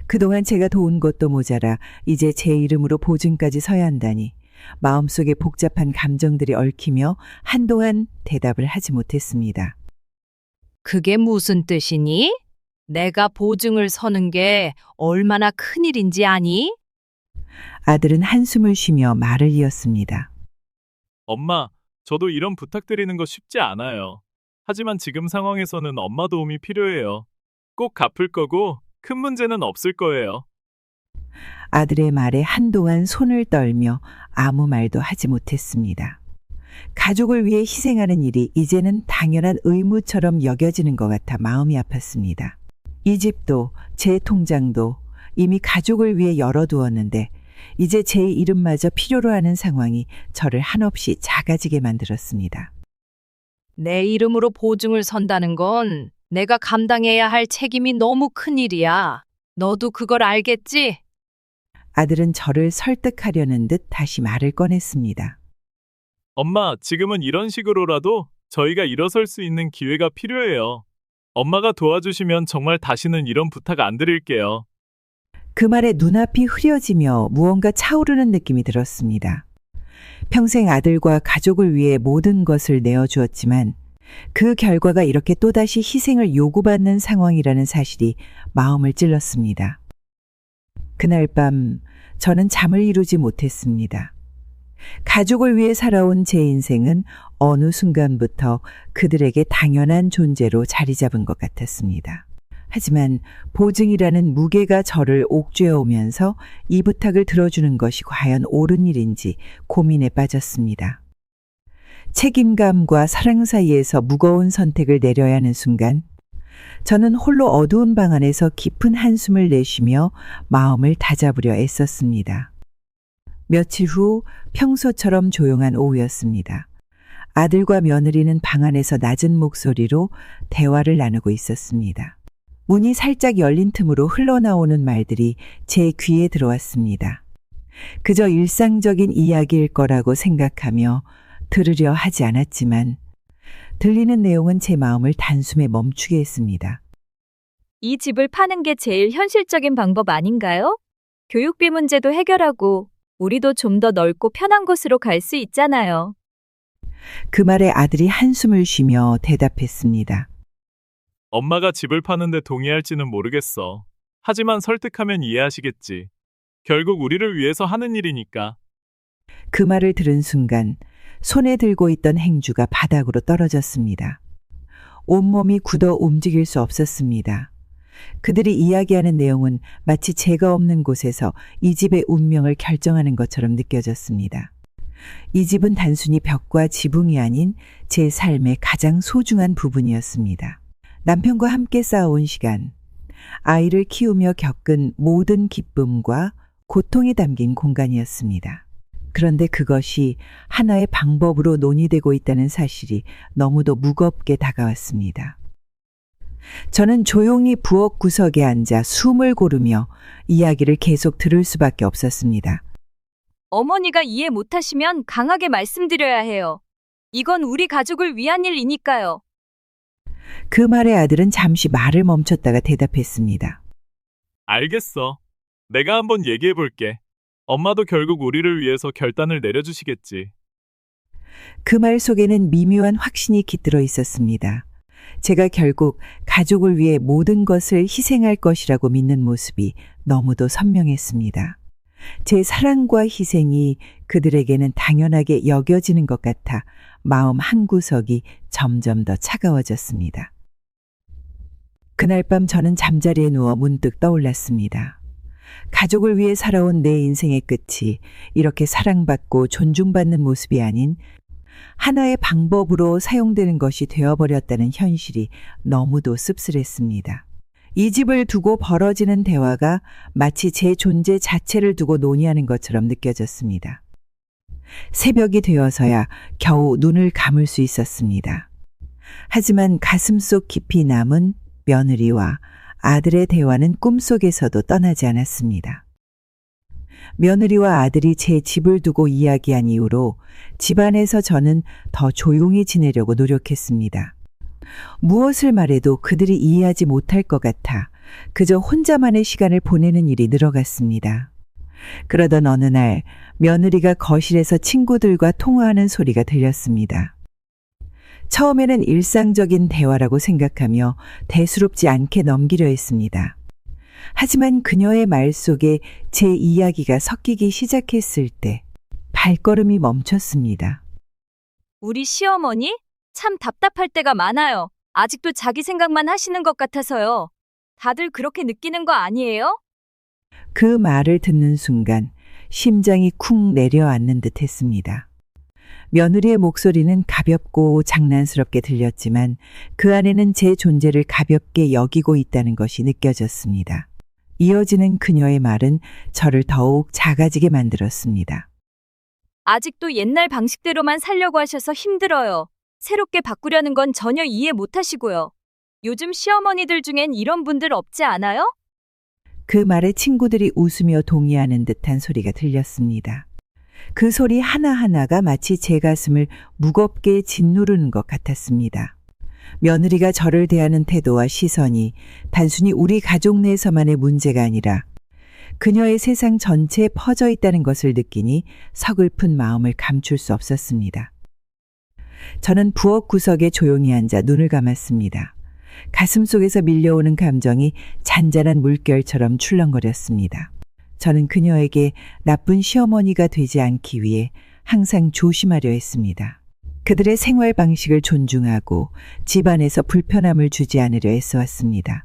그동안 제가 도운 것도 모자라 이제 제 이름으로 보증까지 서야 한다니 마음속에 복잡한 감정들이 얽히며 한동안 대답을 하지 못했습니다. 그게 무슨 뜻이니? 내가 보증을 서는 게 얼마나 큰일인지 아니? 아들은 한숨을 쉬며 말을 이었습니다. 엄마, 저도 이런 부탁드리는 거 쉽지 않아요. 하지만 지금 상황에서는 엄마 도움이 필요해요. 꼭 갚을 거고 큰 문제는 없을 거예요. 아들의 말에 한동안 손을 떨며 아무 말도 하지 못했습니다. 가족을 위해 희생하는 일이 이제는 당연한 의무처럼 여겨지는 것 같아 마음이 아팠습니다. 이 집도 제 통장도 이미 가족을 위해 열어두었는데 이제 제 이름마저 필요로 하는 상황이 저를 한없이 작아지게 만들었습니다. 내 이름으로 보증을 선다는 건 내가 감당해야 할 책임이 너무 큰 일이야. 너도 그걸 알겠지? 아들은 저를 설득하려는 듯 다시 말을 꺼냈습니다. 엄마, 지금은 이런 식으로라도 저희가 일어설 수 있는 기회가 필요해요. 엄마가 도와주시면 정말 다시는 이런 부탁 안 드릴게요. 그 말에 눈앞이 흐려지며 무언가 차오르는 느낌이 들었습니다. 평생 아들과 가족을 위해 모든 것을 내어주었지만 그 결과가 이렇게 또다시 희생을 요구받는 상황이라는 사실이 마음을 찔렀습니다. 그날 밤 저는 잠을 이루지 못했습니다. 가족을 위해 살아온 제 인생은 어느 순간부터 그들에게 당연한 존재로 자리 잡은 것 같았습니다. 하지만 보증이라는 무게가 저를 옥죄어오면서 이 부탁을 들어주는 것이 과연 옳은 일인지 고민에 빠졌습니다. 책임감과 사랑 사이에서 무거운 선택을 내려야 하는 순간 저는 홀로 어두운 방 안에서 깊은 한숨을 내쉬며 마음을 다잡으려 애썼습니다. 며칠 후 평소처럼 조용한 오후였습니다. 아들과 며느리는 방 안에서 낮은 목소리로 대화를 나누고 있었습니다. 문이 살짝 열린 틈으로 흘러나오는 말들이 제 귀에 들어왔습니다. 그저 일상적인 이야기일 거라고 생각하며 들으려 하지 않았지만 들리는 내용은 제 마음을 단숨에 멈추게 했습니다. 이 집을 파는 게 제일 현실적인 방법 아닌가요? 교육비 문제도 해결하고 우리도 좀 더 넓고 편한 곳으로 갈 수 있잖아요. 그 말에 아들이 한숨을 쉬며 대답했습니다. 엄마가 집을 파는데 동의할지는 모르겠어. 하지만 설득하면 이해하시겠지. 결국 우리를 위해서 하는 일이니까. 그 말을 들은 순간 손에 들고 있던 행주가 바닥으로 떨어졌습니다. 온몸이 굳어 움직일 수 없었습니다. 그들이 이야기하는 내용은 마치 제가 없는 곳에서 이 집의 운명을 결정하는 것처럼 느껴졌습니다. 이 집은 단순히 벽과 지붕이 아닌 제 삶의 가장 소중한 부분이었습니다. 남편과 함께 쌓아온 시간, 아이를 키우며 겪은 모든 기쁨과 고통이 담긴 공간이었습니다. 그런데 그것이 하나의 방법으로 논의되고 있다는 사실이 너무도 무겁게 다가왔습니다. 저는 조용히 부엌 구석에 앉아 숨을 고르며 이야기를 계속 들을 수밖에 없었습니다. 어머니가 이해 못하시면 강하게 말씀드려야 해요. 이건 우리 가족을 위한 일이니까요. 그 말에 아들은 잠시 말을 멈췄다가 대답했습니다. 알겠어. 내가 한번 얘기해 볼게. 엄마도 결국 우리를 위해서 결단을 내려주시겠지. 그 말 속에는 미묘한 확신이 깃들어 있었습니다. 제가 결국 가족을 위해 모든 것을 희생할 것이라고 믿는 모습이 너무도 선명했습니다. 제 사랑과 희생이 그들에게는 당연하게 여겨지는 것 같아 마음 한구석이 점점 더 차가워졌습니다. 그날 밤 저는 잠자리에 누워 문득 떠올랐습니다. 가족을 위해 살아온 내 인생의 끝이 이렇게 사랑받고 존중받는 모습이 아닌 하나의 방법으로 사용되는 것이 되어버렸다는 현실이 너무도 씁쓸했습니다. 이 집을 두고 벌어지는 대화가 마치 제 존재 자체를 두고 논의하는 것처럼 느껴졌습니다. 새벽이 되어서야 겨우 눈을 감을 수 있었습니다. 하지만 가슴속 깊이 남은 며느리와 아들의 대화는 꿈속에서도 떠나지 않았습니다. 며느리와 아들이 제 집을 두고 이야기한 이후로 집안에서 저는 더 조용히 지내려고 노력했습니다. 무엇을 말해도 그들이 이해하지 못할 것 같아 그저 혼자만의 시간을 보내는 일이 늘어갔습니다. 그러던 어느 날 며느리가 거실에서 친구들과 통화하는 소리가 들렸습니다. 처음에는 일상적인 대화라고 생각하며 대수롭지 않게 넘기려 했습니다. 하지만 그녀의 말 속에 제 이야기가 섞이기 시작했을 때 발걸음이 멈췄습니다. 우리 시어머니? 참 답답할 때가 많아요. 아직도 자기 생각만 하시는 것 같아서요. 다들 그렇게 느끼는 거 아니에요? 그 말을 듣는 순간 심장이 쿵 내려앉는 듯 했습니다. 며느리의 목소리는 가볍고 장난스럽게 들렸지만 그 안에는 제 존재를 가볍게 여기고 있다는 것이 느껴졌습니다. 이어지는 그녀의 말은 저를 더욱 작아지게 만들었습니다. 아직도 옛날 방식대로만 살려고 하셔서 힘들어요. 새롭게 바꾸려는 건 전혀 이해 못 하시고요. 요즘 시어머니들 중엔 이런 분들 없지 않아요? 그 말에 친구들이 웃으며 동의하는 듯한 소리가 들렸습니다. 그 소리 하나하나가 마치 제 가슴을 무겁게 짓누르는 것 같았습니다. 며느리가 저를 대하는 태도와 시선이 단순히 우리 가족 내에서만의 문제가 아니라 그녀의 세상 전체에 퍼져 있다는 것을 느끼니 서글픈 마음을 감출 수 없었습니다. 저는 부엌 구석에 조용히 앉아 눈을 감았습니다. 가슴 속에서 밀려오는 감정이 잔잔한 물결처럼 출렁거렸습니다. 저는 그녀에게 나쁜 시어머니가 되지 않기 위해 항상 조심하려 했습니다. 그들의 생활 방식을 존중하고 집안에서 불편함을 주지 않으려 애써왔습니다.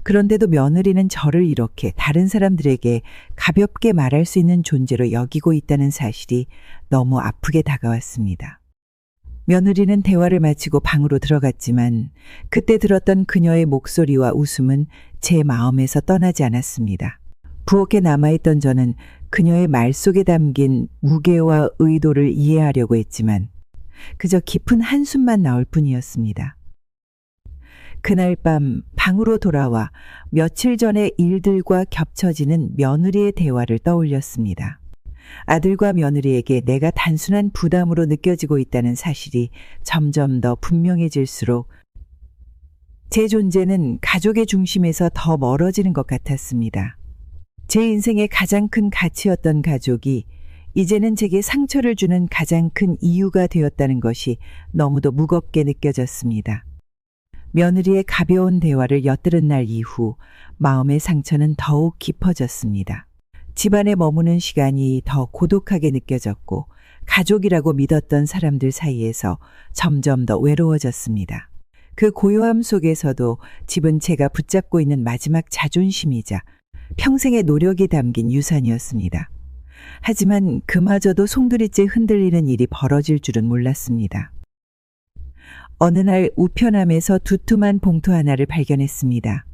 그런데도 며느리는 저를 이렇게 다른 사람들에게 가볍게 말할 수 있는 존재로 여기고 있다는 사실이 너무 아프게 다가왔습니다. 며느리는 대화를 마치고 방으로 들어갔지만 그때 들었던 그녀의 목소리와 웃음은 제 마음에서 떠나지 않았습니다. 부엌에 남아있던 저는 그녀의 말 속에 담긴 무게와 의도를 이해하려고 했지만 그저 깊은 한숨만 나올 뿐이었습니다. 그날 밤 방으로 돌아와 며칠 전의 일들과 겹쳐지는 며느리의 대화를 떠올렸습니다. 아들과 며느리에게 내가 단순한 부담으로 느껴지고 있다는 사실이 점점 더 분명해질수록 제 존재는 가족의 중심에서 더 멀어지는 것 같았습니다. 제 인생의 가장 큰 가치였던 가족이 이제는 제게 상처를 주는 가장 큰 이유가 되었다는 것이 너무도 무겁게 느껴졌습니다. 며느리의 가벼운 대화를 엿들은 날 이후 마음의 상처는 더욱 깊어졌습니다. 집안에 머무는 시간이 더 고독하게 느껴졌고 가족이라고 믿었던 사람들 사이에서 점점 더 외로워졌습니다. 그 고요함 속에서도 집은 제가 붙잡고 있는 마지막 자존심이자 평생의 노력이 담긴 유산이었습니다. 하지만 그마저도 송두리째 흔들리는 일이 벌어질 줄은 몰랐습니다. 어느 날 우편함에서 두툼한 봉투 하나를 발견했습니다.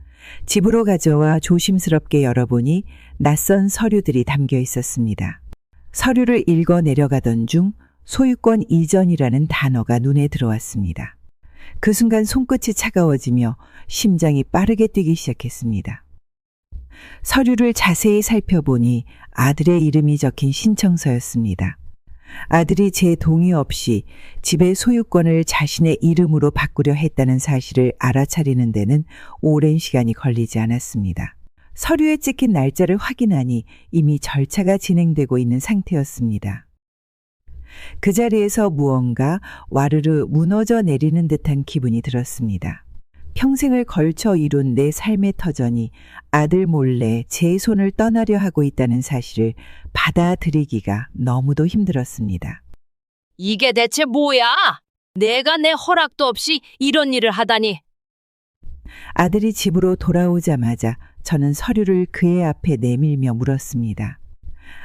집으로 가져와 조심스럽게 열어보니 낯선 서류들이 담겨 있었습니다. 서류를 읽어 내려가던 중 소유권 이전이라는 단어가 눈에 들어왔습니다. 그 순간 손끝이 차가워지며 심장이 빠르게 뛰기 시작했습니다. 서류를 자세히 살펴보니 아들의 이름이 적힌 신청서였습니다. 아들이 제 동의 없이 집의 소유권을 자신의 이름으로 바꾸려 했다는 사실을 알아차리는 데는 오랜 시간이 걸리지 않았습니다. 서류에 찍힌 날짜를 확인하니 이미 절차가 진행되고 있는 상태였습니다. 그 자리에서 무언가 와르르 무너져 내리는 듯한 기분이 들었습니다. 평생을 걸쳐 이룬 내 삶의 터전이 아들 몰래 제 손을 떠나려 하고 있다는 사실을 받아들이기가 너무도 힘들었습니다. 이게 대체 뭐야? 내가 내 허락도 없이 이런 일을 하다니. 아들이 집으로 돌아오자마자 저는 서류를 그의 앞에 내밀며 물었습니다.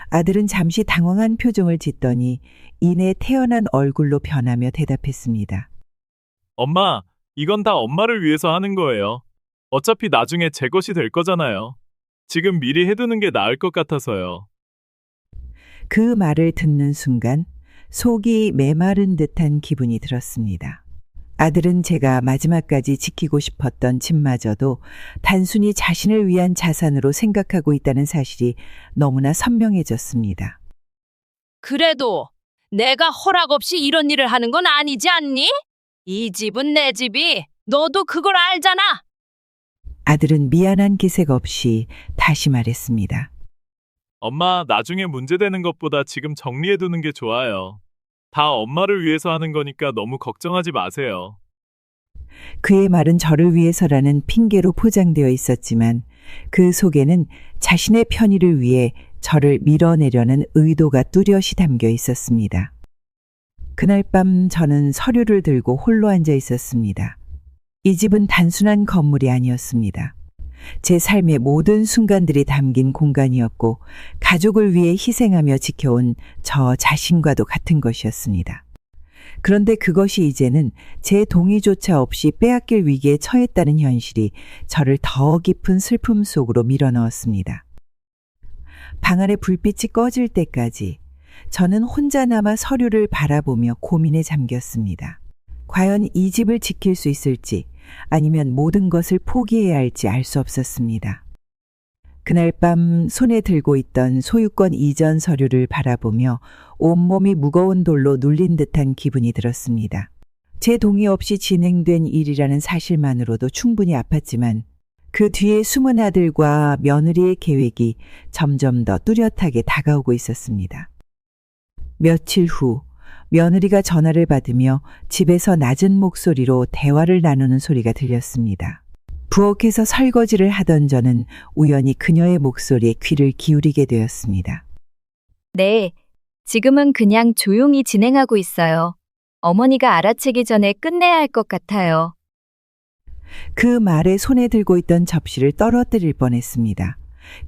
아들은 잠시 당황한 표정을 짓더니 이내 태연한 얼굴로 변하며 대답했습니다. 엄마, 이건 다 엄마를 위해서 하는 거예요. 어차피 나중에 제 것이 될 거잖아요. 지금 미리 해두는 게 나을 것 같아서요. 그 말을 듣는 순간 속이 메마른 듯한 기분이 들었습니다. 아들은 제가 마지막까지 지키고 싶었던 집마저도 단순히 자신을 위한 자산으로 생각하고 있다는 사실이 너무나 선명해졌습니다. 그래도 내가 허락 없이 이런 일을 하는 건 아니지 않니? 이 집은 내 집이. 너도 그걸 알잖아. 아들은 미안한 기색 없이 다시 말했습니다. 엄마, 나중에 문제되는 것보다 지금 정리해두는 게 좋아요. 다 엄마를 위해서 하는 거니까 너무 걱정하지 마세요. 그의 말은 저를 위해서라는 핑계로 포장되어 있었지만 그 속에는 자신의 편의를 위해 저를 밀어내려는 의도가 뚜렷이 담겨 있었습니다. 그날 밤 저는 서류를 들고 홀로 앉아 있었습니다. 이 집은 단순한 건물이 아니었습니다. 제 삶의 모든 순간들이 담긴 공간이었고 가족을 위해 희생하며 지켜온 저 자신과도 같은 것이었습니다. 그런데 그것이 이제는 제 동의조차 없이 빼앗길 위기에 처했다는 현실이 저를 더 깊은 슬픔 속으로 밀어넣었습니다. 방 안의 불빛이 꺼질 때까지 저는 혼자 남아 서류를 바라보며 고민에 잠겼습니다. 과연 이 집을 지킬 수 있을지 아니면 모든 것을 포기해야 할지 알 수 없었습니다. 그날 밤 손에 들고 있던 소유권 이전 서류를 바라보며 온몸이 무거운 돌로 눌린 듯한 기분이 들었습니다. 제 동의 없이 진행된 일이라는 사실만으로도 충분히 아팠지만 그 뒤에 숨은 아들과 며느리의 계획이 점점 더 뚜렷하게 다가오고 있었습니다. 며칠 후 며느리가 전화를 받으며 집에서 낮은 목소리로 대화를 나누는 소리가 들렸습니다. 부엌에서 설거지를 하던 저는 우연히 그녀의 목소리에 귀를 기울이게 되었습니다. 네, 지금은 그냥 조용히 진행하고 있어요. 어머니가 알아채기 전에 끝내야 할 것 같아요. 그 말에 손에 들고 있던 접시를 떨어뜨릴 뻔했습니다.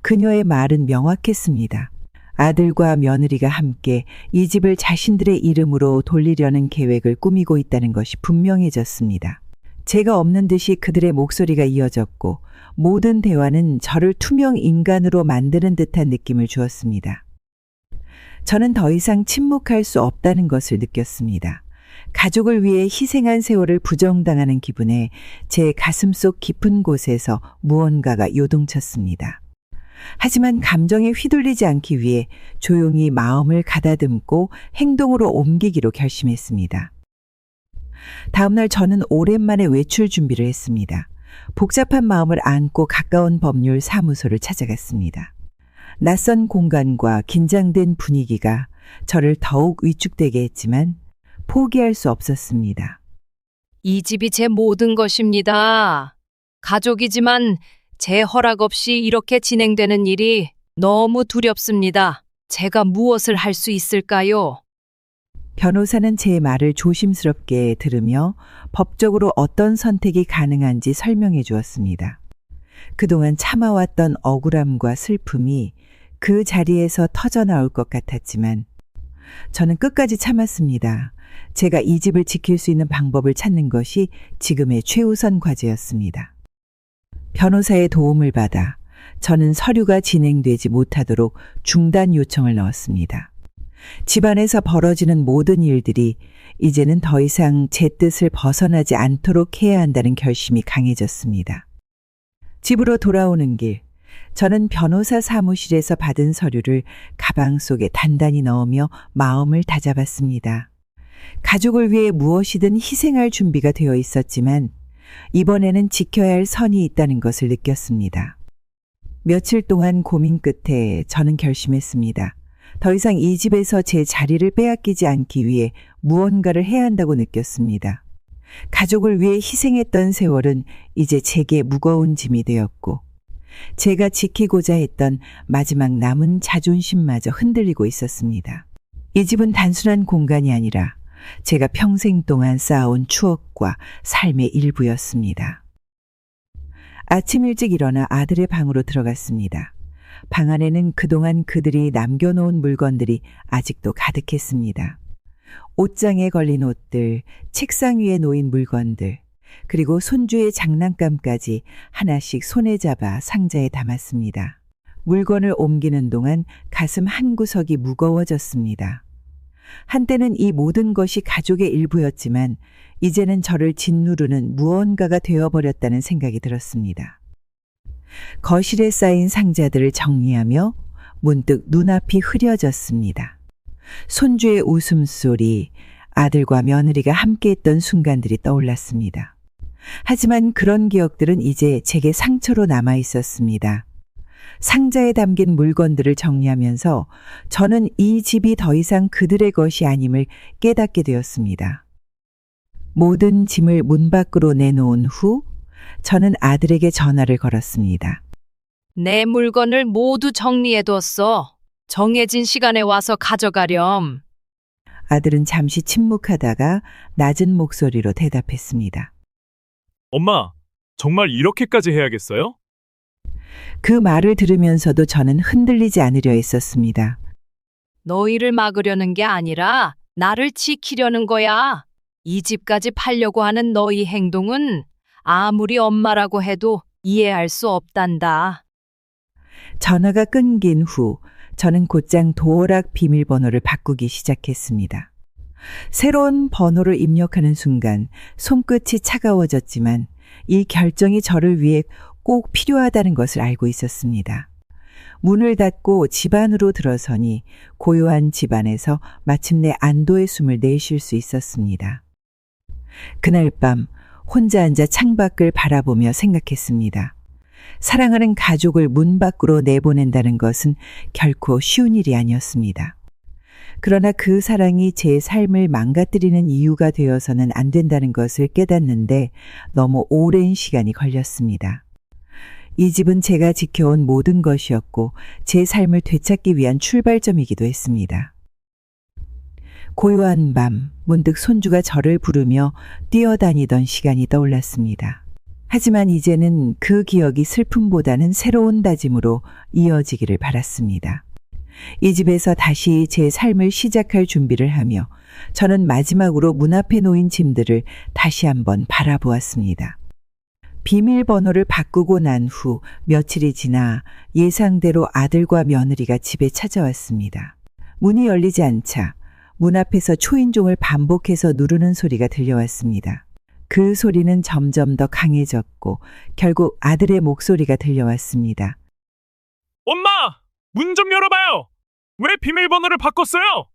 그녀의 말은 명확했습니다. 아들과 며느리가 함께 이 집을 자신들의 이름으로 돌리려는 계획을 꾸미고 있다는 것이 분명해졌습니다. 제가 없는 듯이 그들의 목소리가 이어졌고 모든 대화는 저를 투명 인간으로 만드는 듯한 느낌을 주었습니다. 저는 더 이상 침묵할 수 없다는 것을 느꼈습니다. 가족을 위해 희생한 세월을 부정당하는 기분에 제 가슴속 깊은 곳에서 무언가가 요동쳤습니다. 하지만 감정에 휘둘리지 않기 위해 조용히 마음을 가다듬고 행동으로 옮기기로 결심했습니다. 다음 날 저는 오랜만에 외출 준비를 했습니다. 복잡한 마음을 안고 가까운 법률 사무소를 찾아갔습니다. 낯선 공간과 긴장된 분위기가 저를 더욱 위축되게 했지만 포기할 수 없었습니다. 이 집이 제 모든 것입니다. 가족이지만 제 허락 없이 이렇게 진행되는 일이 너무 두렵습니다. 제가 무엇을 할 수 있을까요? 변호사는 제 말을 조심스럽게 들으며 법적으로 어떤 선택이 가능한지 설명해 주었습니다. 그동안 참아왔던 억울함과 슬픔이 그 자리에서 터져나올 것 같았지만 저는 끝까지 참았습니다. 제가 이 집을 지킬 수 있는 방법을 찾는 것이 지금의 최우선 과제였습니다. 변호사의 도움을 받아 저는 서류가 진행되지 못하도록 중단 요청을 넣었습니다. 집안에서 벌어지는 모든 일들이 이제는 더 이상 제 뜻을 벗어나지 않도록 해야 한다는 결심이 강해졌습니다. 집으로 돌아오는 길, 저는 변호사 사무실에서 받은 서류를 가방 속에 단단히 넣으며 마음을 다잡았습니다. 가족을 위해 무엇이든 희생할 준비가 되어 있었지만 이번에는 지켜야 할 선이 있다는 것을 느꼈습니다. 며칠 동안 고민 끝에 저는 결심했습니다. 더 이상 이 집에서 제 자리를 빼앗기지 않기 위해 무언가를 해야 한다고 느꼈습니다. 가족을 위해 희생했던 세월은 이제 제게 무거운 짐이 되었고 제가 지키고자 했던 마지막 남은 자존심마저 흔들리고 있었습니다. 이 집은 단순한 공간이 아니라 제가 평생 동안 쌓아온 추억과 삶의 일부였습니다. 아침 일찍 일어나 아들의 방으로 들어갔습니다. 방 안에는 그동안 그들이 남겨놓은 물건들이 아직도 가득했습니다. 옷장에 걸린 옷들, 책상 위에 놓인 물건들, 그리고 손주의 장난감까지 하나씩 손에 잡아 상자에 담았습니다. 물건을 옮기는 동안 가슴 한구석이 무거워졌습니다. 한때는 이 모든 것이 가족의 일부였지만 이제는 저를 짓누르는 무언가가 되어버렸다는 생각이 들었습니다. 거실에 쌓인 상자들을 정리하며 문득 눈앞이 흐려졌습니다. 손주의 웃음소리, 아들과 며느리가 함께했던 순간들이 떠올랐습니다. 하지만 그런 기억들은 이제 제게 상처로 남아 있었습니다. 상자에 담긴 물건들을 정리하면서 저는 이 집이 더 이상 그들의 것이 아님을 깨닫게 되었습니다. 모든 짐을 문 밖으로 내놓은 후 저는 아들에게 전화를 걸었습니다. 내 물건을 모두 정리해뒀어. 정해진 시간에 와서 가져가렴. 아들은 잠시 침묵하다가 낮은 목소리로 대답했습니다. 엄마, 정말 이렇게까지 해야겠어요? 그 말을 들으면서도 저는 흔들리지 않으려 했었습니다. 너희를 막으려는 게 아니라 나를 지키려는 거야. 이 집까지 팔려고 하는 너희 행동은 아무리 엄마라고 해도 이해할 수 없단다. 전화가 끊긴 후 저는 곧장 도어락 비밀번호를 바꾸기 시작했습니다. 새로운 번호를 입력하는 순간 손끝이 차가워졌지만 이 결정이 저를 위해 꼭 필요하다는 것을 알고 있었습니다. 문을 닫고 집 안으로 들어서니 고요한 집 안에서 마침내 안도의 숨을 내쉴 수 있었습니다. 그날 밤 혼자 앉아 창밖을 바라보며 생각했습니다. 사랑하는 가족을 문 밖으로 내보낸다는 것은 결코 쉬운 일이 아니었습니다. 그러나 그 사랑이 제 삶을 망가뜨리는 이유가 되어서는 안 된다는 것을 깨닫는데 너무 오랜 시간이 걸렸습니다. 이 집은 제가 지켜온 모든 것이었고 제 삶을 되찾기 위한 출발점이기도 했습니다. 고요한 밤, 문득 손주가 저를 부르며 뛰어다니던 시간이 떠올랐습니다. 하지만 이제는 그 기억이 슬픔보다는 새로운 다짐으로 이어지기를 바랐습니다. 이 집에서 다시 제 삶을 시작할 준비를 하며 저는 마지막으로 문 앞에 놓인 짐들을 다시 한번 바라보았습니다. 비밀번호를 바꾸고 난 후 며칠이 지나 예상대로 아들과 며느리가 집에 찾아왔습니다. 문이 열리지 않자 문 앞에서 초인종을 반복해서 누르는 소리가 들려왔습니다. 그 소리는 점점 더 강해졌고 결국 아들의 목소리가 들려왔습니다. 엄마! 문 좀 열어봐요! 왜 비밀번호를 바꿨어요?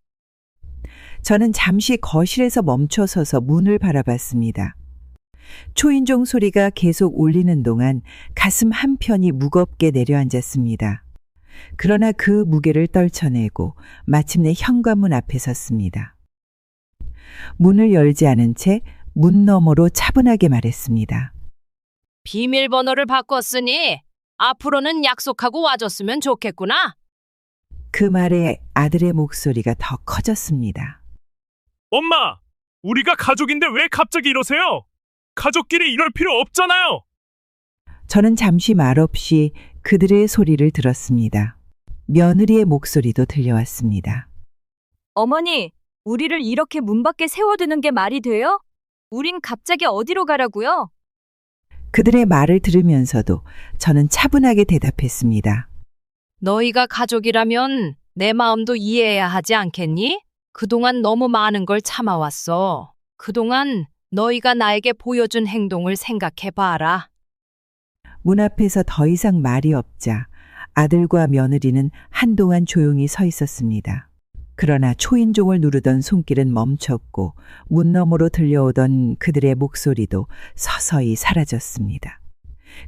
저는 잠시 거실에서 멈춰서서 문을 바라봤습니다. 초인종 소리가 계속 울리는 동안 가슴 한편이 무겁게 내려앉았습니다. 그러나 그 무게를 떨쳐내고 마침내 현관문 앞에 섰습니다. 문을 열지 않은 채 문 너머로 차분하게 말했습니다. 비밀번호를 바꿨으니 앞으로는 약속하고 와줬으면 좋겠구나. 그 말에 아들의 목소리가 더 커졌습니다. 엄마! 우리가 가족인데 왜 갑자기 이러세요? 가족끼리 이럴 필요 없잖아요! 저는 잠시 말없이 그들의 소리를 들었습니다. 며느리의 목소리도 들려왔습니다. 어머니, 우리를 이렇게 문 밖에 세워두는 게 말이 돼요? 우린 갑자기 어디로 가라고요? 그들의 말을 들으면서도 저는 차분하게 대답했습니다. 너희가 가족이라면 내 마음도 이해해야 하지 않겠니? 그동안 너무 많은 걸 참아왔어. 그동안 너희가 나에게 보여준 행동을 생각해 봐라. 문 앞에서 더 이상 말이 없자 아들과 며느리는 한동안 조용히 서 있었습니다. 그러나 초인종을 누르던 손길은 멈췄고 문 너머로 들려오던 그들의 목소리도 서서히 사라졌습니다.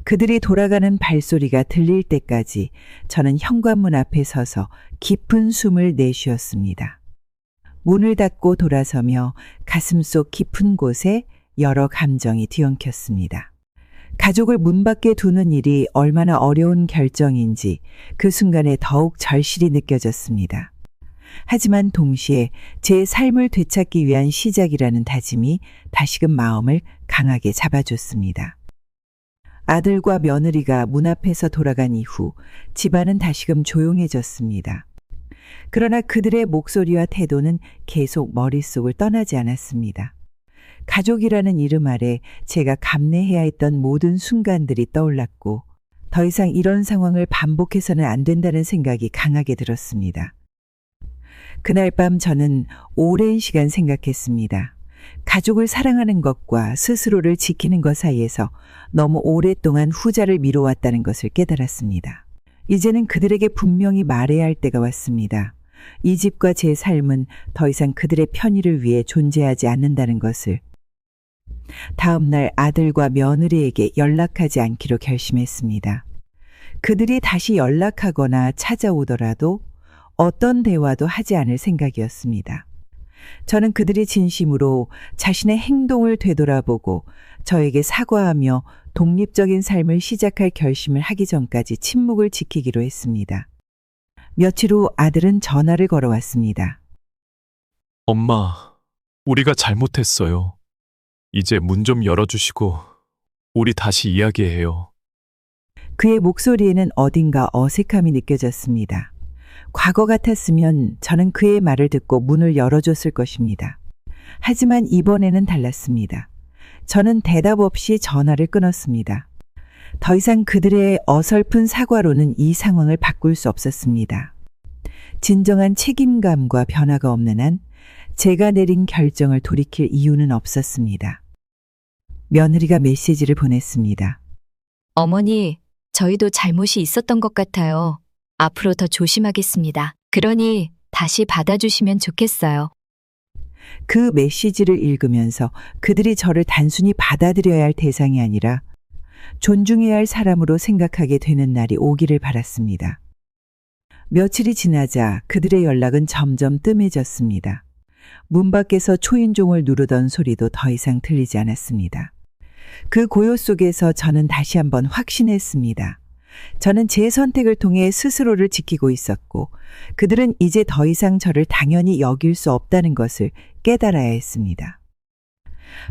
그들이 돌아가는 발소리가 들릴 때까지 저는 현관문 앞에 서서 깊은 숨을 내쉬었습니다. 문을 닫고 돌아서며 가슴속 깊은 곳에 여러 감정이 뒤엉켰습니다. 가족을 문 밖에 두는 일이 얼마나 어려운 결정인지 그 순간에 더욱 절실히 느껴졌습니다. 하지만 동시에 제 삶을 되찾기 위한 시작이라는 다짐이 다시금 마음을 강하게 잡아줬습니다. 아들과 며느리가 문 앞에서 돌아간 이후 집안은 다시금 조용해졌습니다. 그러나 그들의 목소리와 태도는 계속 머릿속을 떠나지 않았습니다. 가족이라는 이름 아래 제가 감내해야 했던 모든 순간들이 떠올랐고 더 이상 이런 상황을 반복해서는 안 된다는 생각이 강하게 들었습니다. 그날 밤 저는 오랜 시간 생각했습니다. 가족을 사랑하는 것과 스스로를 지키는 것 사이에서 너무 오랫동안 후자를 미뤄왔다는 것을 깨달았습니다. 이제는 그들에게 분명히 말해야 할 때가 왔습니다. 이 집과 제 삶은 더 이상 그들의 편의를 위해 존재하지 않는다는 것을. 다음 날 아들과 며느리에게 연락하지 않기로 결심했습니다. 그들이 다시 연락하거나 찾아오더라도 어떤 대화도 하지 않을 생각이었습니다. 저는 그들이 진심으로 자신의 행동을 되돌아보고 저에게 사과하며 독립적인 삶을 시작할 결심을 하기 전까지 침묵을 지키기로 했습니다. 며칠 후 아들은 전화를 걸어왔습니다. 엄마, 우리가 잘못했어요. 이제 문 좀 열어주시고 우리 다시 이야기해요. 그의 목소리에는 어딘가 어색함이 느껴졌습니다. 과거 같았으면 저는 그의 말을 듣고 문을 열어줬을 것입니다. 하지만 이번에는 달랐습니다. 저는 대답 없이 전화를 끊었습니다. 더 이상 그들의 어설픈 사과로는 이 상황을 바꿀 수 없었습니다. 진정한 책임감과 변화가 없는 한 제가 내린 결정을 돌이킬 이유는 없었습니다. 며느리가 메시지를 보냈습니다. 어머니, 저희도 잘못이 있었던 것 같아요. 앞으로 더 조심하겠습니다. 그러니 다시 받아주시면 좋겠어요. 그 메시지를 읽으면서 그들이 저를 단순히 받아들여야 할 대상이 아니라 존중해야 할 사람으로 생각하게 되는 날이 오기를 바랐습니다. 며칠이 지나자 그들의 연락은 점점 뜸해졌습니다. 문 밖에서 초인종을 누르던 소리도 더 이상 들리지 않았습니다. 그 고요 속에서 저는 다시 한번 확신했습니다. 저는 제 선택을 통해 스스로를 지키고 있었고 그들은 이제 더 이상 저를 당연히 여길 수 없다는 것을 깨달아야 했습니다.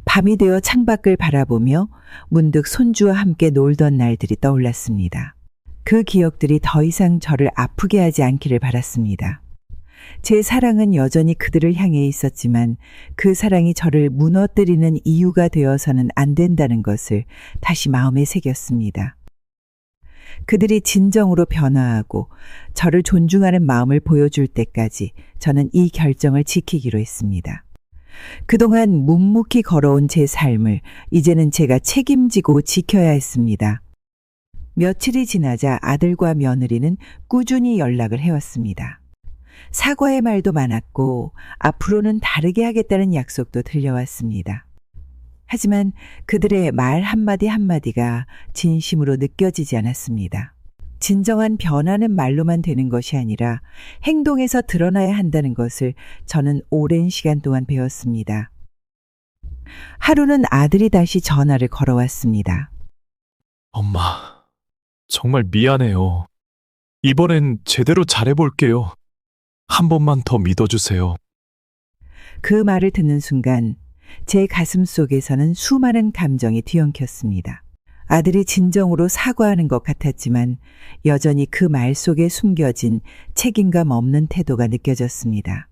밤이 되어 창밖을 바라보며 문득 손주와 함께 놀던 날들이 떠올랐습니다. 그 기억들이 더 이상 저를 아프게 하지 않기를 바랐습니다. 제 사랑은 여전히 그들을 향해 있었지만 그 사랑이 저를 무너뜨리는 이유가 되어서는 안 된다는 것을 다시 마음에 새겼습니다. 그들이 진정으로 변화하고 저를 존중하는 마음을 보여줄 때까지 저는 이 결정을 지키기로 했습니다. 그동안 묵묵히 걸어온 제 삶을 이제는 제가 책임지고 지켜야 했습니다. 며칠이 지나자 아들과 며느리는 꾸준히 연락을 해왔습니다. 사과의 말도 많았고 앞으로는 다르게 하겠다는 약속도 들려왔습니다. 하지만 그들의 말 한마디 한마디가 진심으로 느껴지지 않았습니다. 진정한 변화는 말로만 되는 것이 아니라 행동에서 드러나야 한다는 것을 저는 오랜 시간 동안 배웠습니다. 하루는 아들이 다시 전화를 걸어왔습니다. 엄마, 정말 미안해요. 이번엔 제대로 잘해볼게요. 한 번만 더 믿어주세요. 그 말을 듣는 순간 제 가슴 속에서는 수많은 감정이 뒤엉켰습니다. 아들이 진정으로 사과하는 것 같았지만 여전히 그 말 속에 숨겨진 책임감 없는 태도가 느껴졌습니다.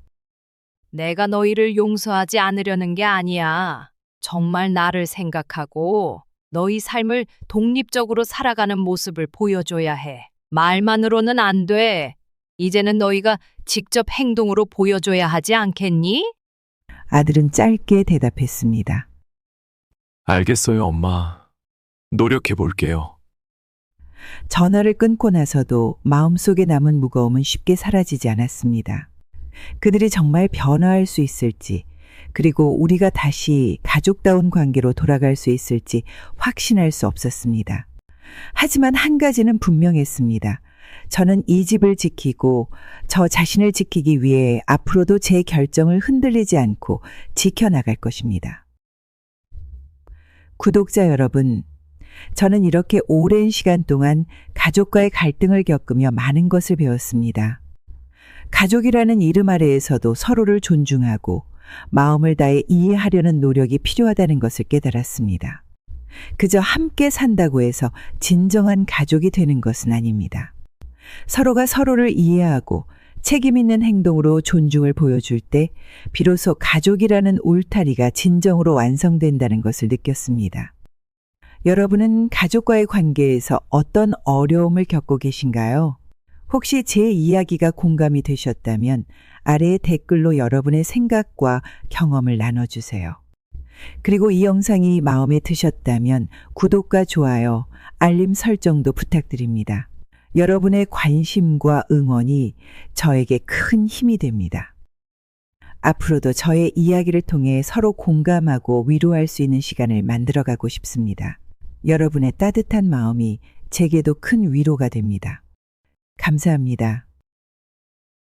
내가 너희를 용서하지 않으려는 게 아니야. 정말 나를 생각하고 너희 삶을 독립적으로 살아가는 모습을 보여줘야 해. 말만으로는 안 돼. 이제는 너희가 직접 행동으로 보여줘야 하지 않겠니? 아들은 짧게 대답했습니다. 알겠어요, 엄마. 노력해볼게요. 전화를 끊고 나서도 마음속에 남은 무거움은 쉽게 사라지지 않았습니다. 그들이 정말 변화할 수 있을지, 그리고 우리가 다시 가족다운 관계로 돌아갈 수 있을지 확신할 수 없었습니다. 하지만 한 가지는 분명했습니다. 저는 이 집을 지키고 저 자신을 지키기 위해 앞으로도 제 결정을 흔들리지 않고 지켜나갈 것입니다. 구독자 여러분, 저는 이렇게 오랜 시간 동안 가족과의 갈등을 겪으며 많은 것을 배웠습니다. 가족이라는 이름 아래에서도 서로를 존중하고 마음을 다해 이해하려는 노력이 필요하다는 것을 깨달았습니다. 그저 함께 산다고 해서 진정한 가족이 되는 것은 아닙니다. 서로가 서로를 이해하고 책임 있는 행동으로 존중을 보여줄 때 비로소 가족이라는 울타리가 진정으로 완성된다는 것을 느꼈습니다. 여러분은 가족과의 관계에서 어떤 어려움을 겪고 계신가요? 혹시 제 이야기가 공감이 되셨다면 아래의 댓글로 여러분의 생각과 경험을 나눠주세요. 그리고 이 영상이 마음에 드셨다면 구독과 좋아요, 알림 설정도 부탁드립니다. 여러분의 관심과 응원이 저에게 큰 힘이 됩니다. 앞으로도 저의 이야기를 통해 서로 공감하고 위로할 수 있는 시간을 만들어가고 싶습니다. 여러분의 따뜻한 마음이 제게도 큰 위로가 됩니다. 감사합니다.